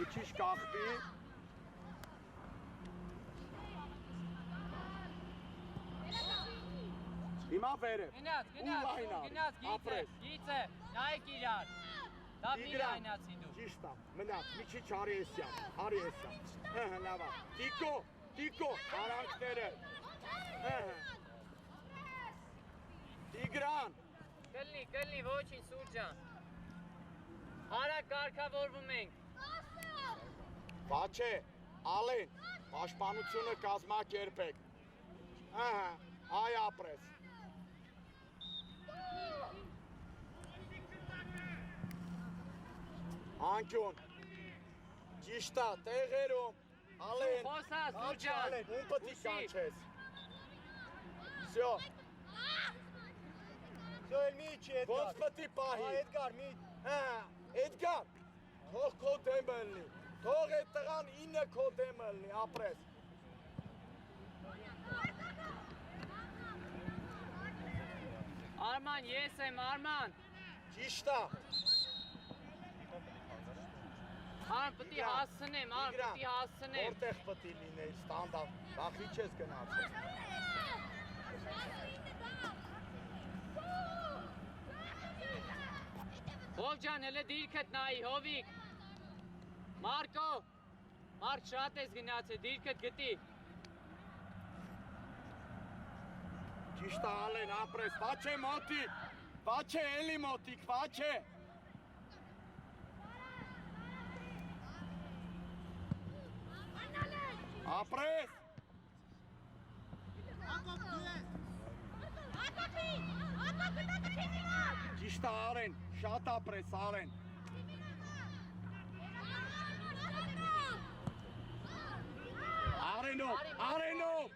Քիչ կախվի։ Հիմա վերև։ Գնաց, գիծը, նայեք իրար։ Դա մի լայնացի դու։ Ճիշտ է, մնաց, մի քիչ արի էսյան։ Լավ է։ Տիկո, արանքները։ Տիգրան։ Կլնի, ոչինչ Սուրջան։ Արագ կարգավորվում ենք։ Բաչե, Ալեն, պաշտպանությունը կազմակերպեք։ Այ ապրես։ Անկյուն, ճիշտ է, տեղերում, Ալեն, Սուրջան, ում պտի կանչես։ Всё, էլ մի չի Էդգար։ ոնց պտի պահի։ Էդգար, մի։ Էդգար, թող քո դեմը լինի, թող այդ տղան 9 քո դեմը լինի, ապրես։ Արման, ես եմ, Արման։ Ճիշտ է։ Արմ պտի հասցնեմ, Որտեղ պտի լինեի, ստանդարտ, բախի չես գնացել։ Հովջան, հլը դիրքըտ նայի, Հովիկ։ Մարկո, Մարկ շատ ես գնացել, դիրքըտ գտի։ Ճիշտ է Ալեն, ապրես, վաչե մոտիկ, վաչե էլի մոտիկ, վաչե։ Ապրես։ Ճիշտ է Արեն, շատ ապրես Արեն։ Արենով։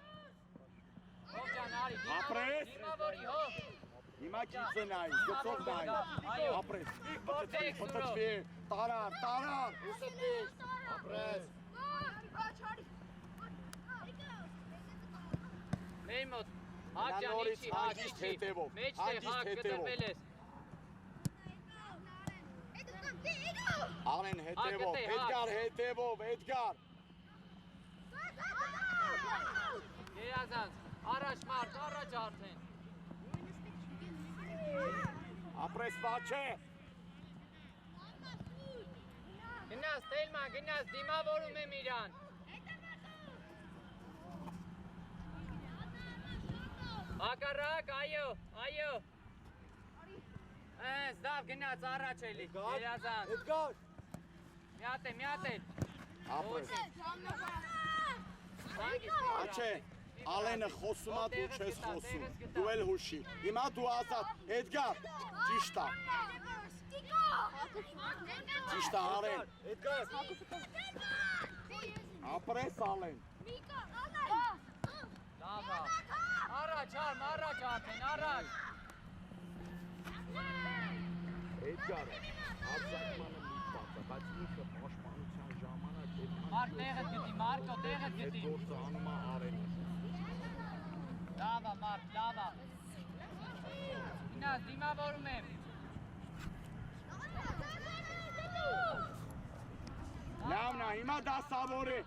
Հովջան, արի, Ապրես։ դիմավորի, հով։ Հիմա գիծը նայի, գծով նայի, ապրես, պտտվի, տարար, ուսպիս, ապրես։ Մեր մոտ, հակջանիչի, մեջտեղ հակ կտրվել ես։ Արեն հետևով, Էդգար։ Երազանց, առաջ մարդ, առաջ արդեն։ Ապրես վաչե։ Գնաց, Թելման, գնաց, դիմավորում եմ իրան։ Հակառակ, այո։ Զդավ գնաց, առաջ էլի, երազանց։ Էդգար։ Միատ էլ։ Ապրես։ Աչե, Ալենը խոսում է, դու չես խոսում, դու էլ հուշի։ Հիմա դու ազատ, Էդգար, ճիշտ է։ Ճիշտ է Արեն։ Էդգար։ Ապրես Ալեն։ Լավ, առաջ արդեն, առաջ։ Էդգարը, արձակմանը միտված է, բայց ինքը պաշտպանության ժամանակ Մարկ տեղդ գտի, Մարկո տեղդ գտի։ այդ գործը անում է Արենը։ Լավ, Մարկ, լավ։ Գնաց, դիմավորում եմ։ Լավն է, հիմա դասավորի։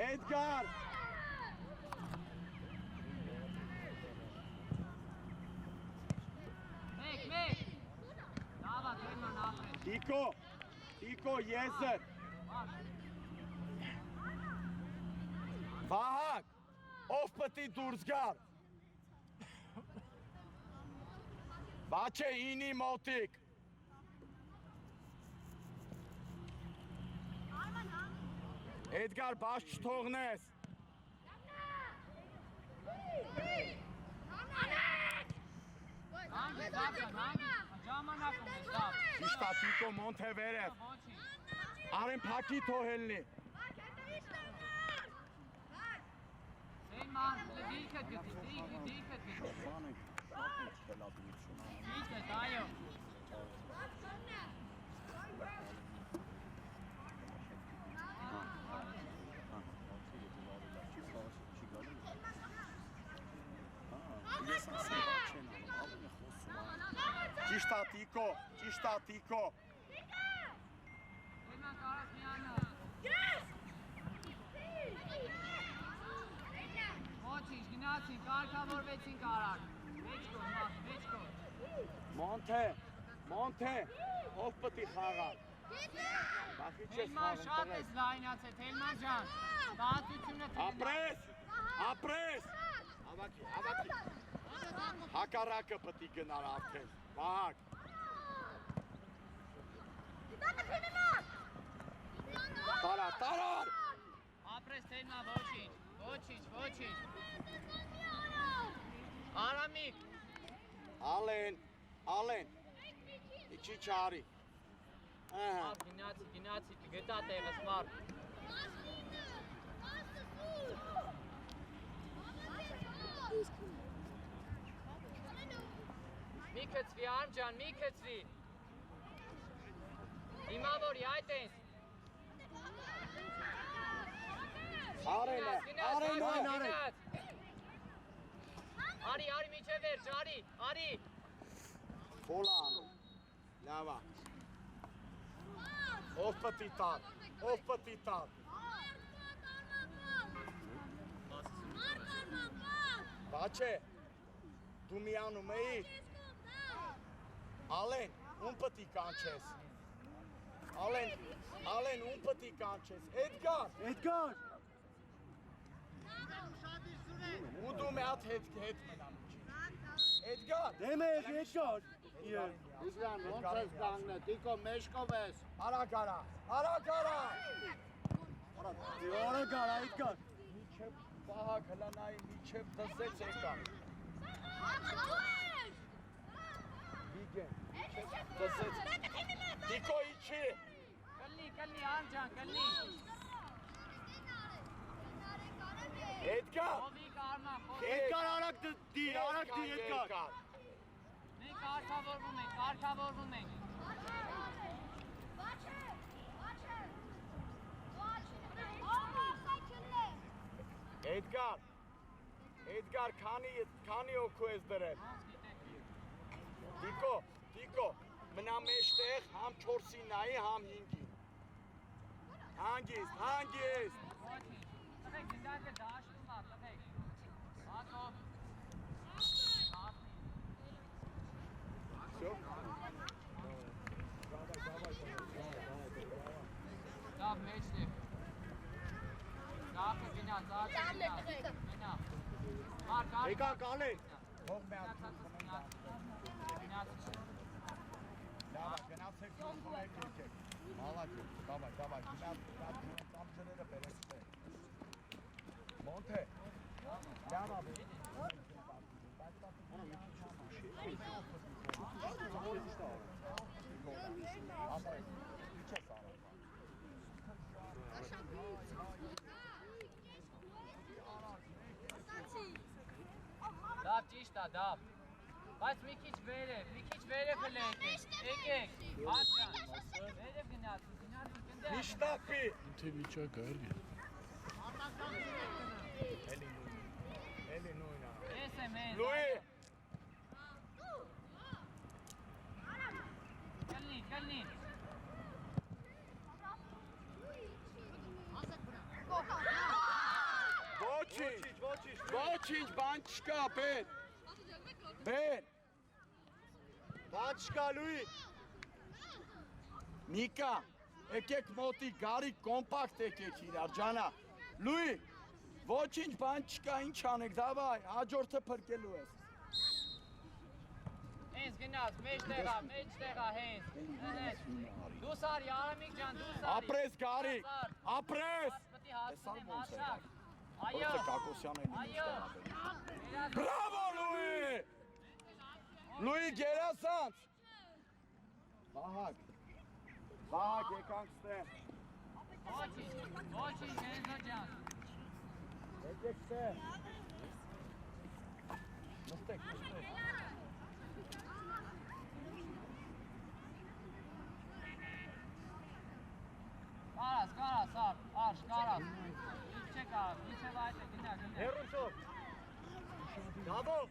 Էդգար։ Մեկ։ Լավ, Թելման, ապրես։ Տիկո, եզր։ Վահակ, ով պտի դուրս գար։ Բաչե ինի մոտիկ։ Էդգար, բաց չթողնես։ Ժամանակում է, լավ։ Ճիշտ է Տիկո մոնթե վերև։ Արեն փակի թողելնի։ Թելման, դիրքըտ գտի, դիրքըտ գտի։ Դիրքըտ, այո։ Ես ասեմ, Ճիշտ է Տիկո, ճիշտ է Տիկո։ Թելման կարաս միանա։ Ոչինչ, գնացին, կարգավորվեցին կարակ։ Մեջքո, մեջքո։ Մոնթե, ով պտի խաղալ։ Թելման շատ ես լայնացել, Թելման ջան։ Տաղատությունը Ապրես։ Ավակի։ Հակառակը պտի գնար արդեն։ Վահակ։ Տարար։ Ապրես Թելման, ոչինչ։ Արամիկ։ Ալեն։ Իչի չարի։ Գնացի, գտա տեղս մարդ։ Մի կծվի, Արմ ջան, մի կծվի։ Հիմա որ այդ ես։ Արեն։ Արի, միջև վերջ, արի։ Բոլանում։ Լավա։ Ով պտի տար։ Բաչե, դու միանում էիր։ Ալեն, ում պտի կանչես։ Ալեն, ում պտի կանչես։ Էդգար։ Ու դու մի հատ հետ մնամ։ Էդգար։ Էդգար։ Իզրան, ոնց ես կանգնե, Տիկո մեջքով ես։ Արագ արա։ Արագ արա, Էդգար։ Միչև Վահակ հլանայի, միչև դսեց եկան։ Վիգեն, դսեց։ Տիկո իչի։ Կլնի, Արմ ջան, կլնի։ Էդգար։ Հովիկ Արման, Էդգար արագ դի, Էդգար։ Մենք կարգավորվում ենք։ Էդգար, քանի օքու ես դրել։ Տիկո, մնա մեջտեղ, համ 4-ի նայի, համ 5-ի։ Հանգիստ։ Լղեք, դինդակը դաշտում ար, լղեք։ Հակով։ Լավ, մեջտեղ։ Գախը գնա, մենա։ Եկա կալեն։ Հող մի հատ Լավա, գնացեք նոքնեք եկեք։ Մալակի, դավայ, գնաց ջրերը բերեցտե։ Մոնթե, լավա բեր։ Դավ ճիշտ է, դավ։ Բայց մի քիչ վերև լեկեք, եկեք, հաճան, վերև գնացի, կնդե։ Միշտապի։ Թե վիճակը էլի։ Էլի նույնա։ Ես եմ ես։ Լուի։ Կլնի։ Ոչինչ, բան չկա, բեր։ Բան չկա Լուի։ Նիկա, եկեք մոտի, գարի կոմպակտ եկեք իրար, ջանա։ Լուի, ոչինչ բան չկա, ինչ անեք, դավայ, հաջորդը փրկելու ես։ Հենց գնաց, մեջտեղա, հենց։ Դուս արի, Արամիկ ջան, դուս արի։ Ապրես գարի, ապրես։ Պտի հասնեմ աշխակ։ Այո։ Որսը կակոսյան են Բրավո Լուի։ Լուի գերասանց։ Վահակ, եկանք ստեմ։ Ոչինչ, Հենզո ջան։ Եկեք ստեմ։ Նստեք։ Կարաս, արշ, կարաս։ Ինչ չեք արաս, ինչև այդ է, գնա։ Հերունցով։ Դավով։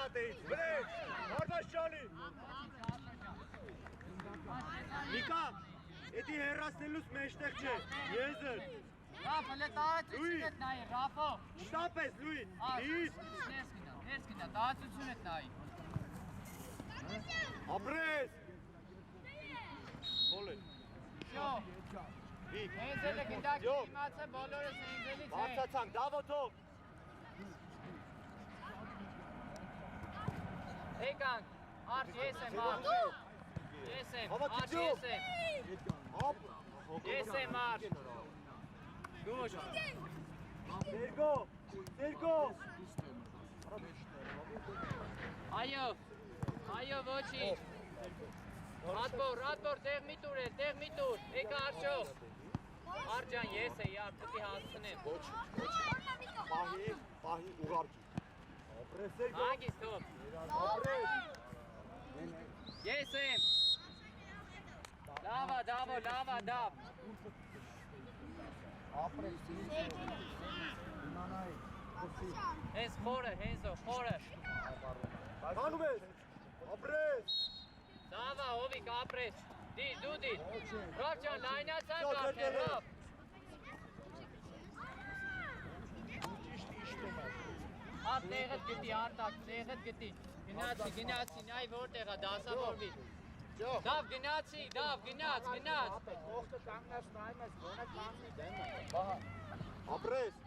Շատեից, վրեջ, հարվաշ ճալի։ Նիկա, էդի հեռասնելուց մեջտեղ չէ, եզր։ Ռաֆ, հլե տարածություն էդ նայի, Ռաֆո։ Շտապ ես, լույի, դիր։ Ներս գնա, տարածություն էդ նայի։ Ապրես։ Բոլեն։ Շո։ Հենզելը գնդակ իմացը բոլորս հենզելից է։ Բարձացանք, դավոթով։ Եկանք, արդ ես եմ, արդ։ Ես եմ, արդ ես եմ։ Ես եմ, արդ։ Գուշ։ Սերգո, Սերգո։ Այո, ոչի։ Ռադբոր, տեղ մի տուր էլ, տեղ մի տուր, եկա արշո։ Արջան, ես է, յար, պտի հասցնեմ։ Պահի, ուղարկի։ Ապրես Սերգո։ Հանգիս թող։ Ապրես։ Ես եմ։ Լավա, դավ։ Ապրես։ Հենց խորը, խորը։ Կանում ես, ապրես։ Դավա, հովիկ, ապրես։ Դիր։ Ռավջան, լայնացան կարգեր, ռավ։ Ավ տեղըտ գտի, արտակ, տեղըտ գտի։ Գնացի, նայ որտեղ է, դասավորվի։ Դավ, գնաց։ Կողտը կանգնած նայում ես, գոնե կանգնի դեմը։ Ապրես։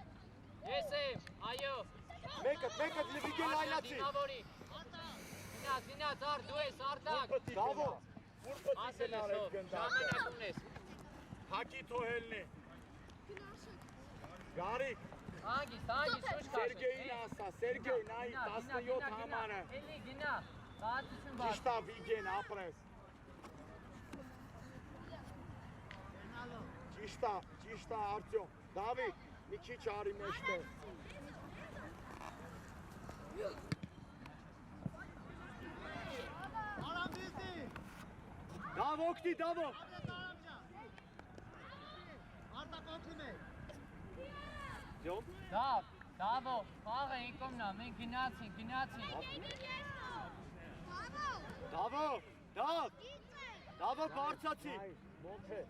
Ես եմ, այո։ Մեկը լվիգե լայնացի։ Դիմավորի։ Գնաց, արդ, դու ես, արտակ։ Դավո։ Ասել ես, հով, ժամանակ ունես։ Հակի թոհելն է։ Գարիկ։ Հանգիս, ուշ կաշի։ Սերգեյին ասա, Սերգեյ, նայ 17 համանը։ Էլի գնա, բացություն բաց։ Ճիշտա վիգեն, ապրես։ Ճիշտա Արտյոմ։ Դավիթ, մի քիչ արի մեջտեղ։ Դավ օգնի, Դավո։ Դավո, խաղը ինքոմնա, մենք գնացին։ Դավո բարձացի։ Ոնց է,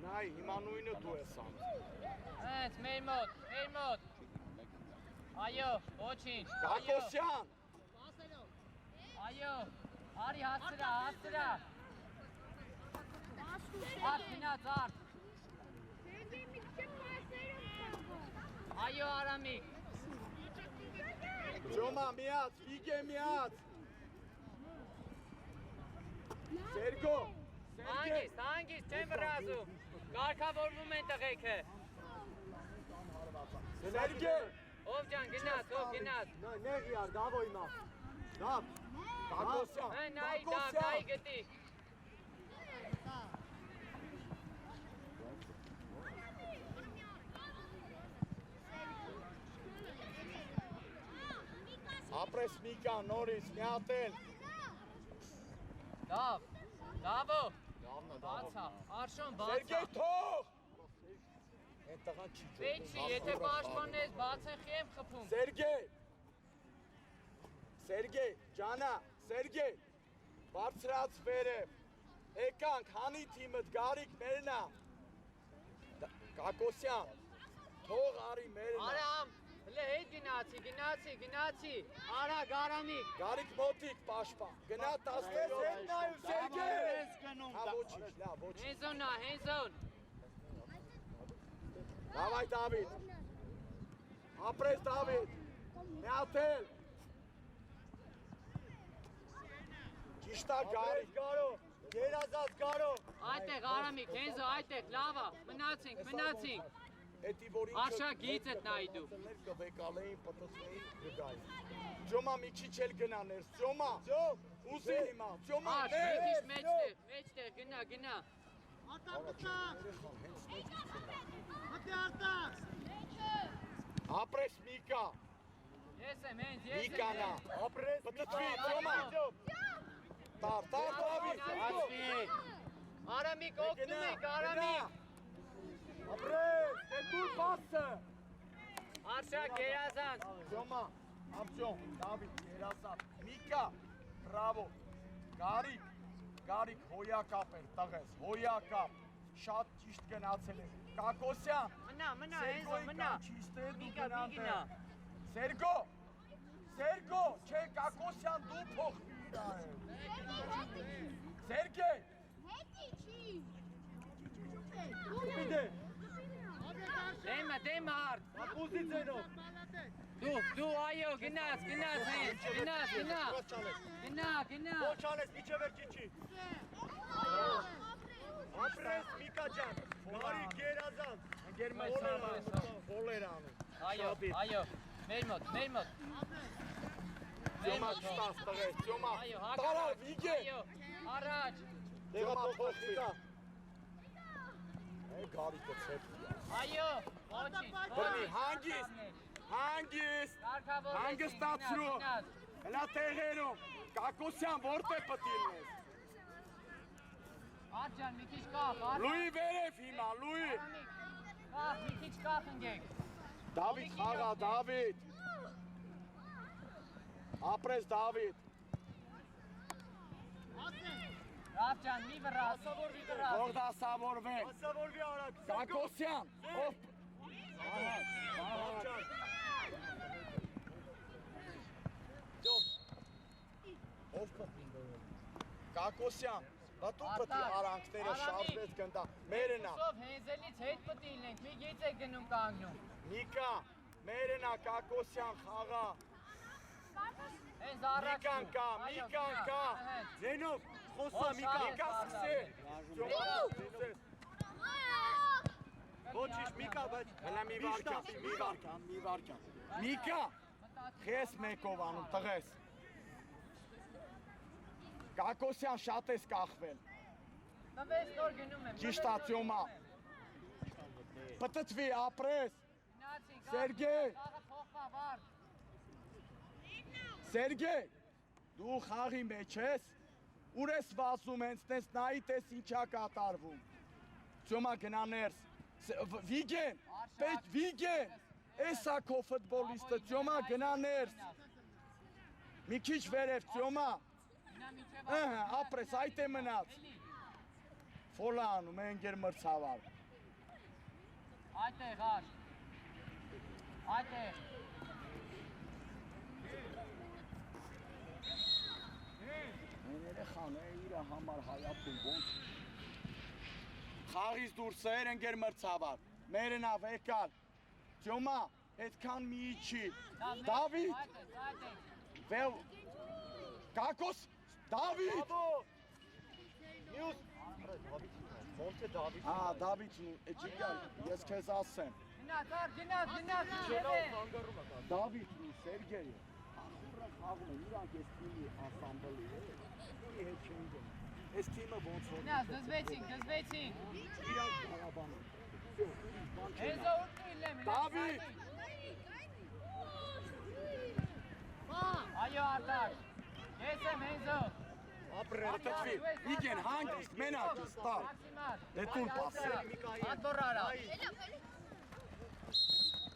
նայ, հիմա նույնը դու ես ան։ Հենց, մեր մոտ։ Այո, ոչինչ։ Գակոսյան։ Այո, արի հասցրա։ Արդ գնաց, արդ։ Այո, Արամիկ։ Ջոմա, միած, վիգե միած։ Սերգո։ Հանգիստ, չեմ վրազում։ Կարգավորվում են տղեքը։ Սերգե։ Ով ջան, գնաց։ Նեղ յար, Դավո իմա։ Դավ։ Գակոսյան։ Նայ գտի։ Ապրես Միկա, նորից, մի հատել։ Դավո։ Բացա, Արշոն, բացա։ Սերգեյ թող։ Են տղան չի ջոմ։ Պետք չի, եթե պաշտպանես, բացեն խի եմ խփում։ Սերգեյ, ջանա, Սերգեյ, բարձրաց վերև, եկանք, հանի թիմըտ, գարիկ մերնա, Կակոսյան, թող արի մերնա։ Արամ, հլե հետ գնացի, արա գարամիկ։ Գարիկ մոտիկ պաշպան, գնա 10-ով հետ նայու, Սերգեյ։ Հա ոչինչ, լավ, ոչինչ։ Հենզոն։ Լավ այ Դավիթ, ապրես Դավիթ, մի հատել։ Ճիշտա գարիկ։ Գարո, երազած Գարո։ Այդտեղ Արամիկ, Հենզո, այդտեղ, լավա, մնացինք։ Էդի որ ինքը Արշա գից էդ նայի դու։ Կվեկալեին, պտտվեին, գգային։ Ջոմա մի քիչ էլ գնա ներս, Ջոմա, ուզի հիմա, Ջոմա, Արշ, մի քիչ մեջտեղ, գնա։ Ապրես Միկա, Ես եմ, հենց, ես եմ։ Միկանա, Ապրես, պտտվի, Ջոմա, տար, Դավիթ, Արամիկ, օգնում եք, Արամիկ։ ապրես, դու պասը, Արշա գերազանց։ Ջոմա, Ափսյոն, Դավիթ, երազավ, Միկա, բրավո, Գարիկ, հոյակապ էր տղես, հոյակապ, շատ ճիշտ գնացել է, Կակոսյան, Մնա, Էնզո, մնա, Միկա, Միկինա, Սերգո, չէ, Կակոսյան դու փոխվի իրա է, Սերգեյ, Դեմը հարդ, դու այո, գնաց, գնա, Ոչ անես, միջև էր ճիչի։ Ապրես Միկա ջան, Գարիկ երազանց։ ընկեր մեծ Բոլեր անում։ Այո, մեր մոտ, Ձյոմա չտաս տղես, ձյոմա, տարար, վիգե, առաջ, Դեղա փոխվի։ Գարիկը ծեպ, այո, ոչինչ, հանգստացրու, հլա տեղերում, Կակոսյան որտե պտիլնես, Արջան, մի քիչ կախ, Լուի վերև հիմա, Լուի, մի քիչ կախ ընգեք, Դավիթ խաղա, Դավիթ, ապրես Դավիթ, Արջան, մի վրազ, որ դասավորվեն, Ասավորվի արակ։ Կակոսյան, ով, ով պտին դրում, Կակոսյան, բատու պտի արանքները շարժվեց գնդա, մերենա, Սով հենզելից հետ պտիլ ենք, մի գից է գնում կանգնում, Միկա, մերենա Կակոսյան խաղա, հենց առաջ Միկան կա, Ձենով, խոսա Միկա։ Միկա սկսե, Ոչիշ Միկա, բայց հլա մի վարկյան, Միկա, խես մեկով անում, տղես, Կակոսյան շատ ես կախվել, նվես նոր գնում եմ, ճիշտացյոմա, պտտվի, ապրես, Սերգեյ, Սերգեյ, դու խաղի մեջ ես, ուր ես վազում հենց տես նայի տես ինչա կատարվում, ծյոմա գնա ներս, Վիգեն, Վիգեն, էսա քո ֆուտբոլիստը, ծյոմա գնա ներս, մի քիչ վերև, ծյոմա, ապրես, այդ է մնաց, ֆոլա անում, ընգեր մրցավար, այդտեղ արջ, այդտեղ, երեխան է իրա համար հայապում ոնց, խաղից դուրս էր ընգեր մրցավար, մերենավ եկալ, ծյոմա, հետքան մի իչի, Դավիթ, Կակոս, Դավիթ, Մյուս Ոնց է Դավիթ։ Դավիթ, ջիգար, ես քեզ ասեմ, գնաց, Դավիթ ու Սերգեյը, ախուրը խաղում են, իրանք ես թիմի ասամբլի է, ուրի հետ չեն գնում, ես թիմը ոնց որ դզվեցինք, իրանք կարաբանում, Էնզո ուրտույլ եմ, Դավիթ, այո արդար, ես եմ Էնզո, պտտվի, Վիգեն հանգիստ, մենակ, ստար, դետուր պասը, ատվոր արա,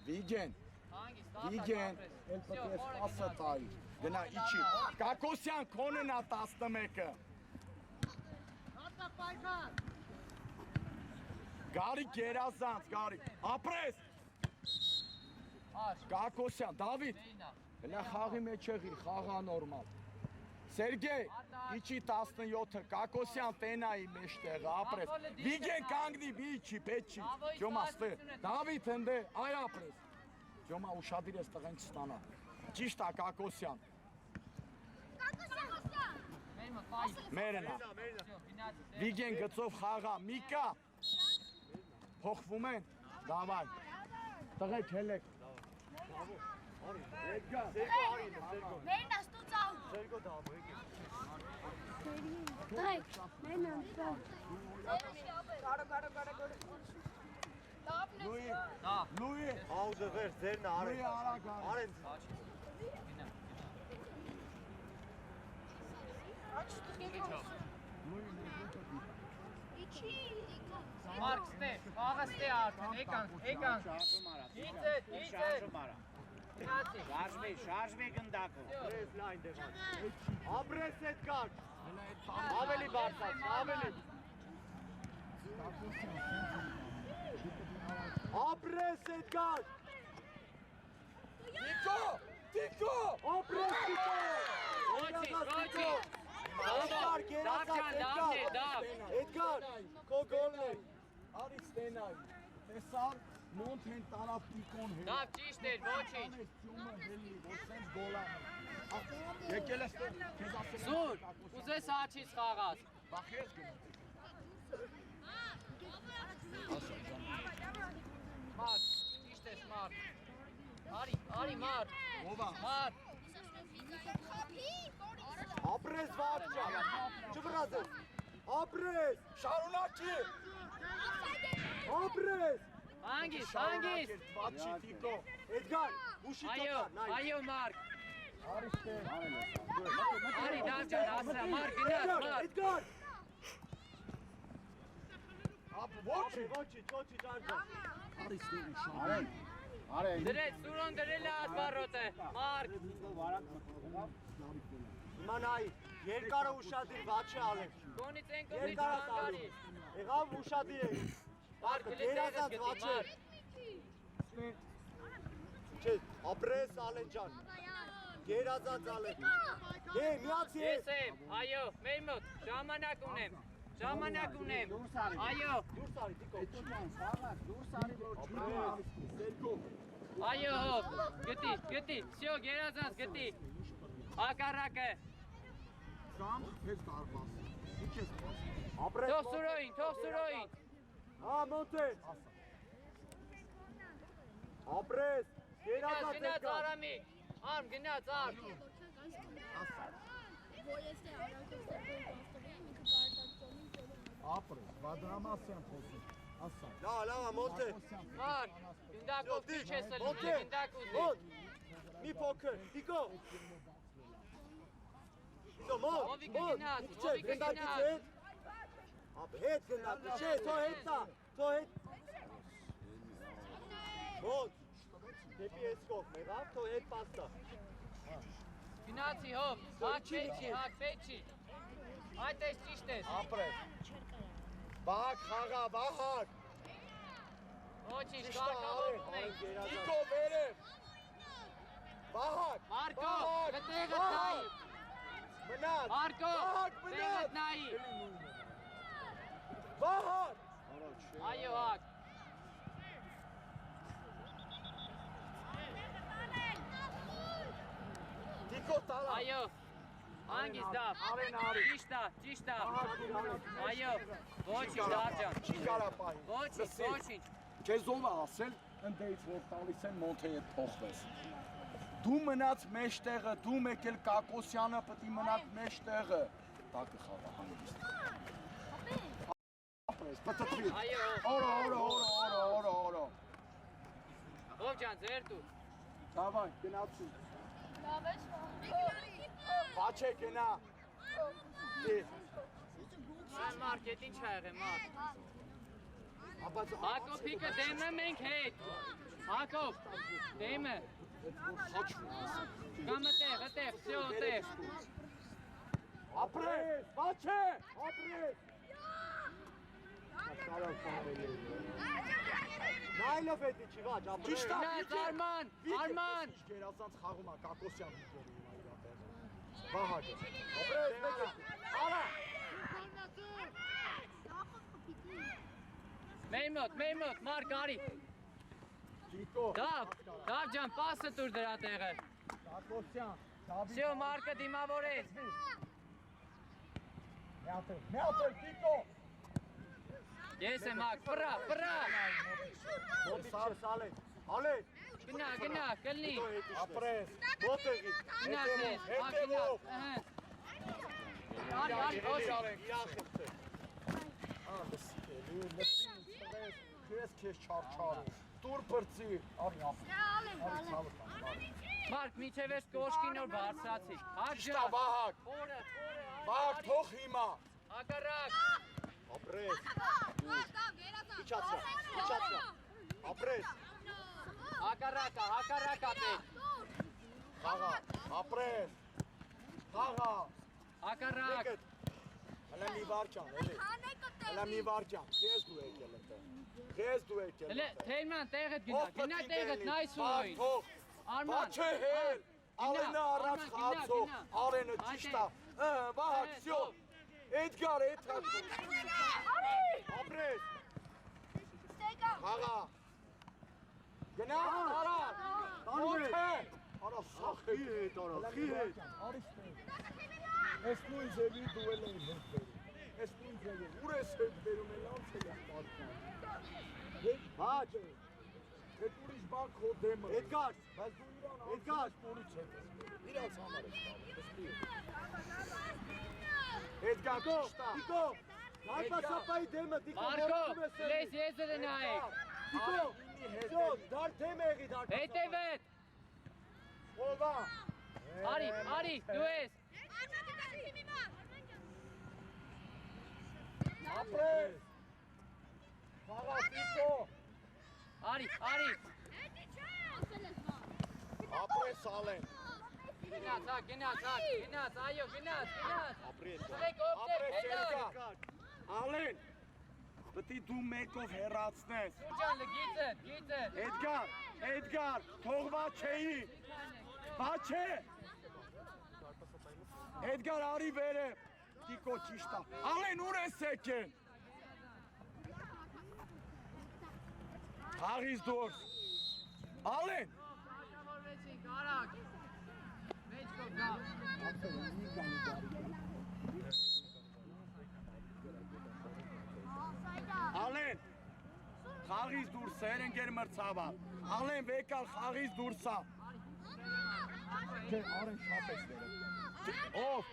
Վիգեն, էլ պտես պասը տայի, գնա իչի, Կակոսյան քոնն ա 11-ը, Գարիկ երազանց, Գարիկ, ապրես, Կակոսյան, Դավիթ, հլա խաղի մեջ եղիր, խաղա նորմալ, Սերգեյ, իչի 17-ը, Կակոսյան տենայի մեջտեղը, ապրես, Վիգեն կանգնի, բիչի, պետ չի, ջոմա ստե, Դավիթ հնդե, այ ապրես, ջոմա ուշադիր ես տղենք ստանա, ճիշտ ա Կակոսյան, մերենա, Վիգեն գծով խաղա, Միկա, փոխվում են, դավայ, տղեք հելեք, Էդգար, Մերն աստուծ ալ։ Սերգո դավո եկե։ Դայք, մերն անցավ։ Լուի, Աուզը վեր, ձերն Լուի արեն։ արագ Արեն։ Մարկ ստե, խաղը ստե արդեն, եկանք, գիծետ, Շարժվի գնդակը։ Ապրես լայն դեղան։ Ապրես հետ կար։ Ավելի բարձած, ավելի։ Ապրես հետ կար։ Տիկո! Ապրես Տիկո։ Էդգար, գերացած, Էդգար, քո գոլն է։ Արի ստենայի, տեսար մոնթեն տարավ տիկոն հետ։ Դավ ճիշտ էր, ոչինչ։ Որսենց գոլան։ Եկել ես քեզ ասել։ Սուր, ուզես հաչից խաղաս։ Բախես գնա։ Մարդ, ճիշտ ես մարդ։ Արի մարդ։ Ովա։ Մարդ։ Ապրես վաճա։ Չվրազես։ Ապրես։ Շարունակի։ Ապրես։ Հանգիստ։ Բաչի տիկո։ Էդգար, ուշի տոկա, նայ։ Այո մարդ։ Արի ստեն։ Արի դավջան ասրա, մարդ գնաց, մարդ։ Էդգար։ Ոչի։ Ոչի, ջանջա։ Արի ստեն շարեն։ Արեն։ Դրեց, Սուրոն դրել է ասբարոտը, մարդ։ Հիմա նայ, երկարը ուշադիր վաչը ալեն։ Գոնից են կողմից Երկարը հանգարի։ տալու։ Եղավ ուշադիր է։ Մարդ Գերազած գլետեղս գտի, վաչը։ մարդ։ Չէ, ապրես ալեն ջան։ Գերազած ալեն։ Միացի է։ Ես եմ, այո, մեր մոտ, ժամանակ ունեմ։ Այո, Դուրս արի, տիկո։ այո, հոպ, գտի, սյո, գերազանց գտի։ Հակառակը, Կամ քեզ կարողաս։ Ինչ ես ասում։ Ապրես։ թող Սուրոյին։ Հա, մոնտե։ Ապրես։ Գերազած Գնաց Էդգար։ Արամի, արմ, գնաց արմ։ Ապրես, վադրամասյան խոսում։ Ասա։ Լավա, մոնտե։ Մարդ, գնդակով քիչ ես լուծի, Մոնտե։ գնդակ ուզի։ Մոնտ։ Մի փոքր, տիկո։ Տիկո, մոնտ։ Ովիկը գնաց, ովիկը Գնդակից գնաց։ հետ։ Ապ հետ գնդակը, չէ, թո հետ տա, թո հետ։ Մոնտ։ Դեպի ես կողմ, եղավ, թո հետ պաստա։ Գնացի, հոպ, հակ պեչի։ Այդ ես ճիշտ ես։ Ապրես։ Բահակ խաղա, բահակ։ Ոչինչ, կարգավորվում ենք։ Տիկո վերև։ Բահակ։ Մարկո, գտեղդ նայի։ Մնաց։ Մարկո, Բահակ տեղդ մնաց։ նայի։ Բահակ։ Այո, հակ։ Տիկո տալա։ Այո, հանգիստ դավ։ Արի։ Ճիշտ է։ Այո, ոչինչ դավջան։ Չի կարա պահի։ Ոչինչ։ Քեզ ով է ասել, ընդեից որ տալիս են մոնթե հետ փոխվես։ Դու մնաց մեջտեղը, դու մեկ էլ Կակոսյանը պետք է մնաց մեջտեղը։ Դա կխաղա հանգիստ։ Ապրես, պտտվի։ Այո։ Օրո։ Ով ջան, ձեր դու։ Դավայ, գնացու։ Լավ ես, Բաչե գնա։ Այ մարդ, ետ ինչ ա եղել, մարդ։ Ապա Հակոբիկը դեմը մենք հետ։ Հակոբ, դեմը։ Կամը տեղ, սյո տեղ։ Ապրես, բաչե, ապրես։ Նայլով էդի չի վաճ, ապրես։ Ճիշտ է։ Գնաց, Արման։ Գերազանց խաղում է Կակոսյան վիճորի հիմա իր տեղը։ Բահակը։ Ապրես, մեկը։ Արա։ Մեր մոտ, մարդ արի։ Տիկո։ Դավ ջան, պասը տուր դրա տեղը։ Կակոսյան, Դավիթ։ Սյո, մարկը դիմավորեց։ Միատել, Տիկո։ Ես եմ հակ, պրա։ Մոտի չես ալեն։ Ալեն։ Գնա, կլնի։ Ապրես։ Մոտեղի։ Գնաց ես, հակ գնաց։ Արի, ոչինչ։ Իրախիպ է։ Քեզ չարչարու։ Տուր բրծի։ Արի ապրես։ Արի ցավը կան։ Մարկ, միչև ես կոշկին որ բարձրացի։ Հակ Ճիշտ է, ջան։ Վահակ։ Օրը, Վահակ, թող հիմա։ հակառակ։ Ապրես։ Իջացրա։ Ապրես։ Հակառակա պետք։ Խաղա, ապրես։ Խաղա։ Հակառակ։ Հələ մի վարքյան, էլի։ Հələ մի վարքյան, քեզ դու եկել ընդ։ Քեզ դու եկել։ Հələ Թեյման տեղդ գնա, գնա տեղդ նայ սուրոյին։ Արման։ Բաչե հել։ Ալենը առաջ խացող, Արենը ճիշտ է։ Վահակ, всё։ Էդգար, ապրես։ Խաղա։ Գնա, արա։ Տանում է։ Արա, սախի հետ, արա, խի հետ։ Ես նույն ձևի դուել եմ հետ բերում։ Ես նույն ձևի, ուր ես հետ բերում էլ անց է պատկան։ Հաչ, հետ ուրիշ բակ հո դեմը։ Էդգար, բայց դու իրան Էդգար, որից հետ ես։ Իրանց համար ես տալու, Էդգար, Տիկո, Նայպասապայի դեմը, Տիկո, Մարկո, լես եզերը նայեք։ Տիկո, всё, դար դեմ եղի դար։ Հետևეთ։ Ովա։ Արի, դու ես։ Ապրես։ Խաղա, Տիկո։ Արի։ Ապրես Ալեն։ Գնաց, այո, գնաց։ Ապրես։ Սրեք ովտեր, Էդգար։ Ալեն։ Պետք է դու մեկով հեռացնես։ Սուրջան գիծը։ Էդգար, թող Բաչեի։ Բաչե։ Էդգար արի վերև։ Տիկո ճիշտ է։ Ալեն ուր ես եկեն։ Հաղից դուրս։ Ալեն։ Շարժավորվեցինք, արագ։ Մեջ կողգա։ Ալեն, խաղից դուրս էր ընկեր մրցավար։ Ալեն վեկալ խաղից դուրսա։ Չէ, արեն շապ ես վերել։ Ով։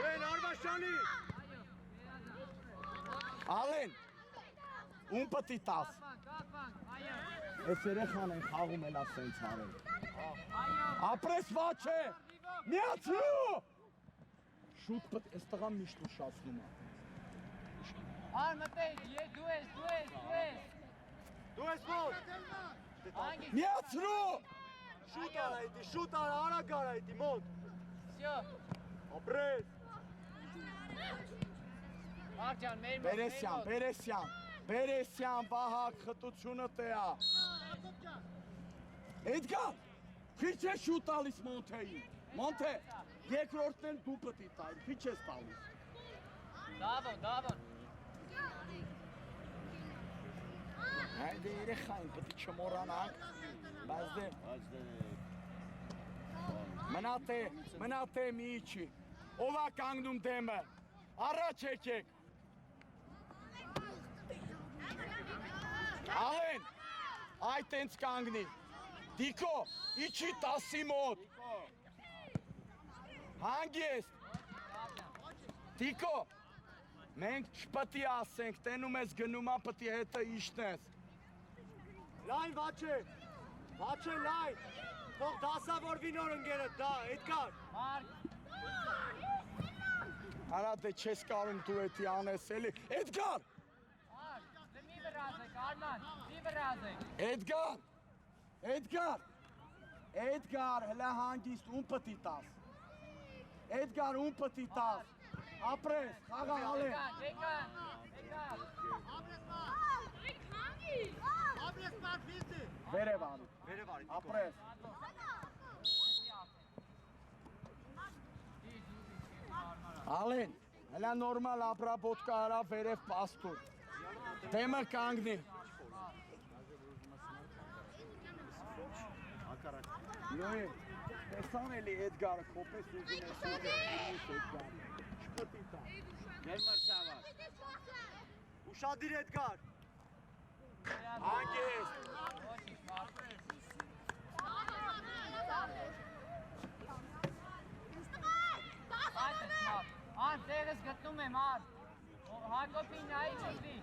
Վեն Արվաշանի։ Ալեն, ում պտի տաս։ Ես երեխան են խաղում էլ ասենց արել։ Ապրես Վաչե, միացրու։ Շուտ պտ, ես տղան միշտ ուշացնում է։ Արմտեյ, դու ես։ Դու ես մոտ։ Միացրու։ Շուտ արա, արագ արա այդի մոտ։ Всё։ Ապրես։ Աղջան, մեր Բերեսյան, Վահակ, խտությունը տեա։ Էդգար, քիչ է շուտ տալիս Մոնթեին։ Մոնթե, երկրորդն դու պտի տայր, քիչ ես տալիս։ Դավոն։ Հայդե երեխային պտի չմորանանք, բայց դե մնա թե մի իչի, ով է կանգնում դեմը, առաջ եկեք։ Ալեն, այդ ենց կանգնի, Տիկո, իչի տասի մոտ, հանգեստ, Տիկո, մենք չպտի ասենք, տենում ես գնումա պտի հետը իշնես։ Լայն Վաչե լայն, թող դասավորվի նոր ընկերդ դա, Էդգար։ Արա դե չես կարում դու էտի անես էլի, Էդգար, Մի վրազեք, Արման, մի վրազեք։ Էդգար, հլա հանգիստ, ում պտի տաս, Էդգար, ում պտի տաս, ապրես, խաղա Ալեն, վերև արի, ապրես, Ալեն, հլա նորմալ ապրապոտկա արա վերև պաստուր, դեմը կանգնի, Նոյ, տեսան էլի Էդգարը, կոպես ուզում ես Էդգարը, չպտի տա, Մեր մրցավար։ Ուշադիր Էդգար։ հանգեստ, Ան տեղս գտնում եմ, Հակոբին նայի չգրի։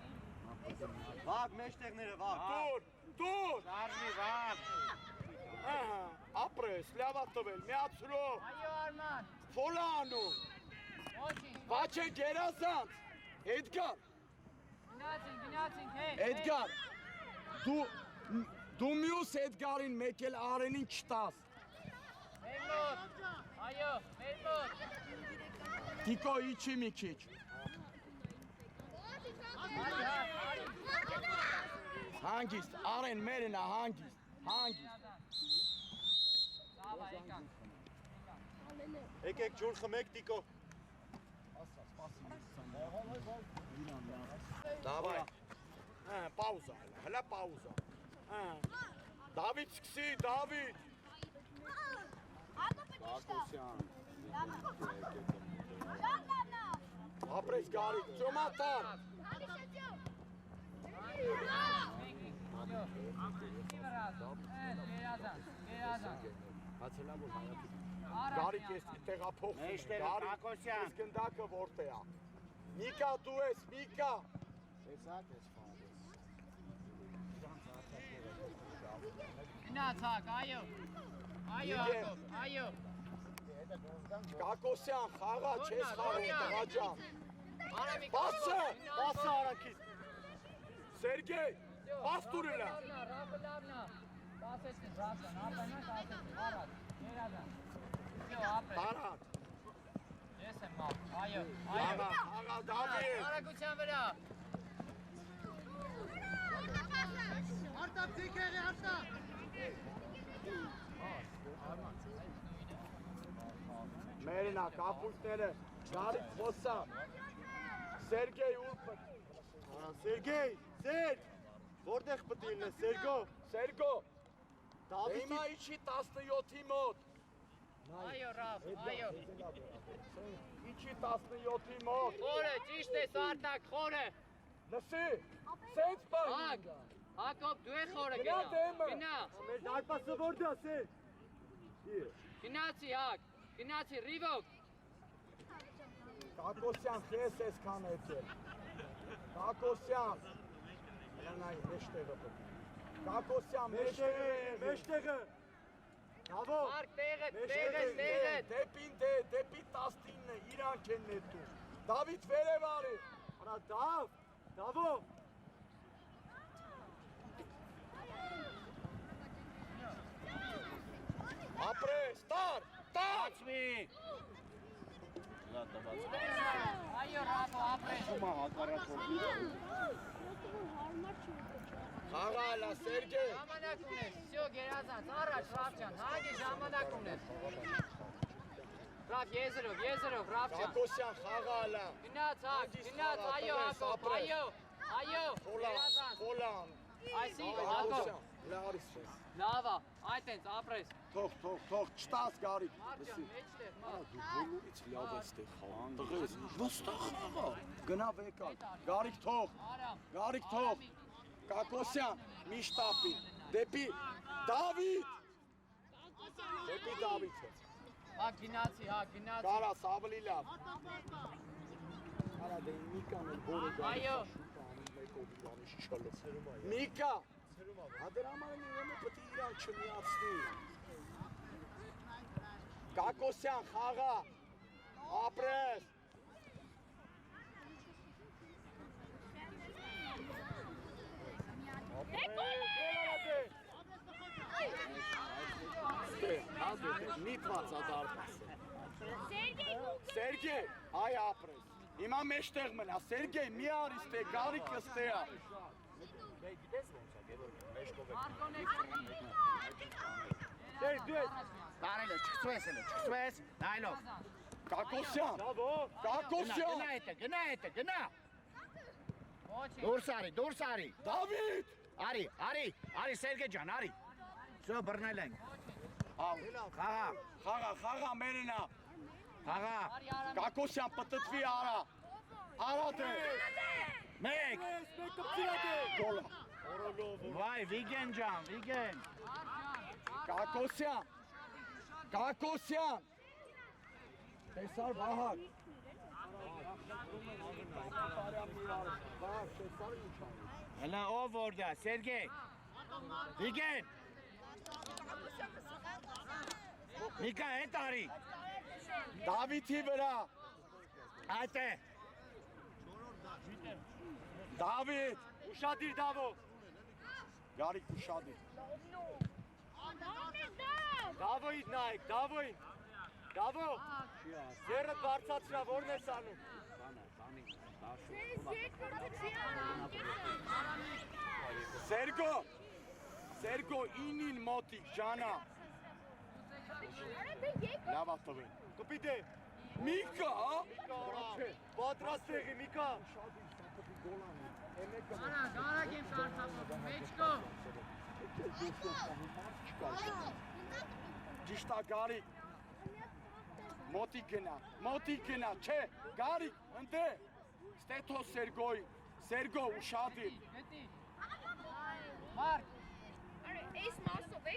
Վաղ մեջտեղները վաղ։ դուր, Շարժի վաղ։ ապրես, լյավա տվել, միացրով, Այո Արման։ ֆոլանում, Վաչե գերազանց, Էդգար, Գնացինք, հետ։ Էդգար, դու մյուս Էդգարին մեկ էլ Արենին չտաս։ Մեր մոտ, այո, մեր մոտ։ Տիկո իջի մի քիչ։ Հանգիստ, Արեն մերնա հանգիստ։ Լավ, եկան։ Եկեք ջուր խմեք Տիկո։ Давай. Պաուզա, հələ պաուզա։ Դավիթ սկսի, Դավիթ։ Ապրես գարի, ծոմատար։ Գարի կես տեղափոխ։ Գարի կես գնդակը որտե է։ Միկա դու ես, Միկա։ Գնացակ, այո։ Այո, Հակոբ, այո։ Կակոսյան, խաղա, չես խաղում, տղա ջան։ Արամիկ, Բացը արանքից։ Սերգեյ, բաց տուրելա։ Լավնա։ Կասեցին, Ռասան, ապենա կասեցին, առատ, երազան։ Всё, ապրես։ Տարատ։ Ես եմ մավ, այո, Խաղա, խաղա, Դավիթ։ Արագության վրա։ Արտապ ձիքեղի արտապ։ Մերնա, կապուտները, գարի խոսա։ Սերգեյ ուրպը։ Սերգեյ, Սերգ, որտեղ պետք է լինես, Սերգո։ Սերգո, Դավիթի հիմա իջի 17-ի մոտ։ Այո, Ռաֆ, այո։ Իջի 17-ի մոտ։ Խորը, ճիշտ ես Արտակ, խորը։ Լսի, սենց բան։ Հակ, Հակոբ, դու է խորը Գնա գնա։ դեմը։ Գնա, մեր դարպասը որտե է, Սերգ։ գնացի Հակ, գնացի Ռիվոկ։ Կակոսյան, խես ես կան եկել։ Կակոսյան։ Հլանայի, մեջտեղը պետք։ Կակոսյան, Մեջտեղը։ Դավո։ Մարկ, տեղը, Դեպին դեպի 19-ը, իրանք են նետում։ Դավիթ վերև արի։ Արա Դավո։ Ապրես, տար։ Աչվի։ Այո, Ռաֆո, ապրես։ Խաղալա, Սերգեյ։ Ժամանակ ունես, всё, գերազանց, առաջ Ռաֆջան, հագի ժամանակ ունես։ Ռաֆ, եզրով, Ռաֆջան։ Կակոսյան, խաղալա։ Գնաց, Հակ, գնաց, այո, Հակոբ, այո, գերազանց։ Խոլան։ Այսի, Հակոբ, Լարիս ես։ լավա, այդենց, ապրես։ Թող, չտաս գարի։ Մարջան, մեջտեղ, մար։ Դու բոլորից լավ ես տեղ խաղան։ Տղես, վստահ խաղա։ Գնա վեկա։ Գարիկ թող։ Արամ, Գարիկ թող։ Կակոսյան, միշտապի։ Դեպի Դավիթ։ Դեպի Դավիթը։ Հակ, գնացի, Կարաս ավելի լավ։ Արա դե Միկան էլ բորը գալիս։ Այո։ Միկա։ Հադրամանն իրենը պետք է իրան չմիացնի։ Կակոսյան, խաղա։ Ապրես։ Նիտված ադարպաս։ Սերգեյ, այ ապրես։ Հիմա մեջտեղ մնա, Սերգեյ, մի արի ստե, գարիկը ստե է։ Բարել ես, չկսվես, նայլով։ Կակոսյան, Գնա հետը։ Դուրս արի։ Դավիթ, Արի, Սերգեյ ջան, արի։ Всё, բռնել ենք։ խաղա մերնա, Խաղա։ Կակոսյան պտտվի արա, արա դե, Մեկ։ գոլա, Վայ, Վիգեն ջան, Վիգեն։ Կակոսյան, տեսար Վահակ, Հլա ով որդա, Սերգեյ։ Վիգեն։ Միկա հետ արի։ Դավիթի վրա, Այդ է։ Դավիթ, Ուշադիր Դավո։ Գարիկ ուշադիր։ Դավոյին նայեք, Դավոյին։ Դավո։ Ձերը բարձացրա, որն ես անում։ Սերգո ինին մոտիկ, Ջանա։ Լավ ատովին։ Կպիտ է։ Միկա, Պատրաստ եղի, Միկա։ Գարա գեմ կարծապով, մեջկո։ Ճիշտա Գարիկ։ Մոտիկ գնա, չէ, Գարիկ, ընտե։ Ստեթո Սերգոյ, Սերգո ուշադիր։ Գետի։ Մարկ։ Այս մասով է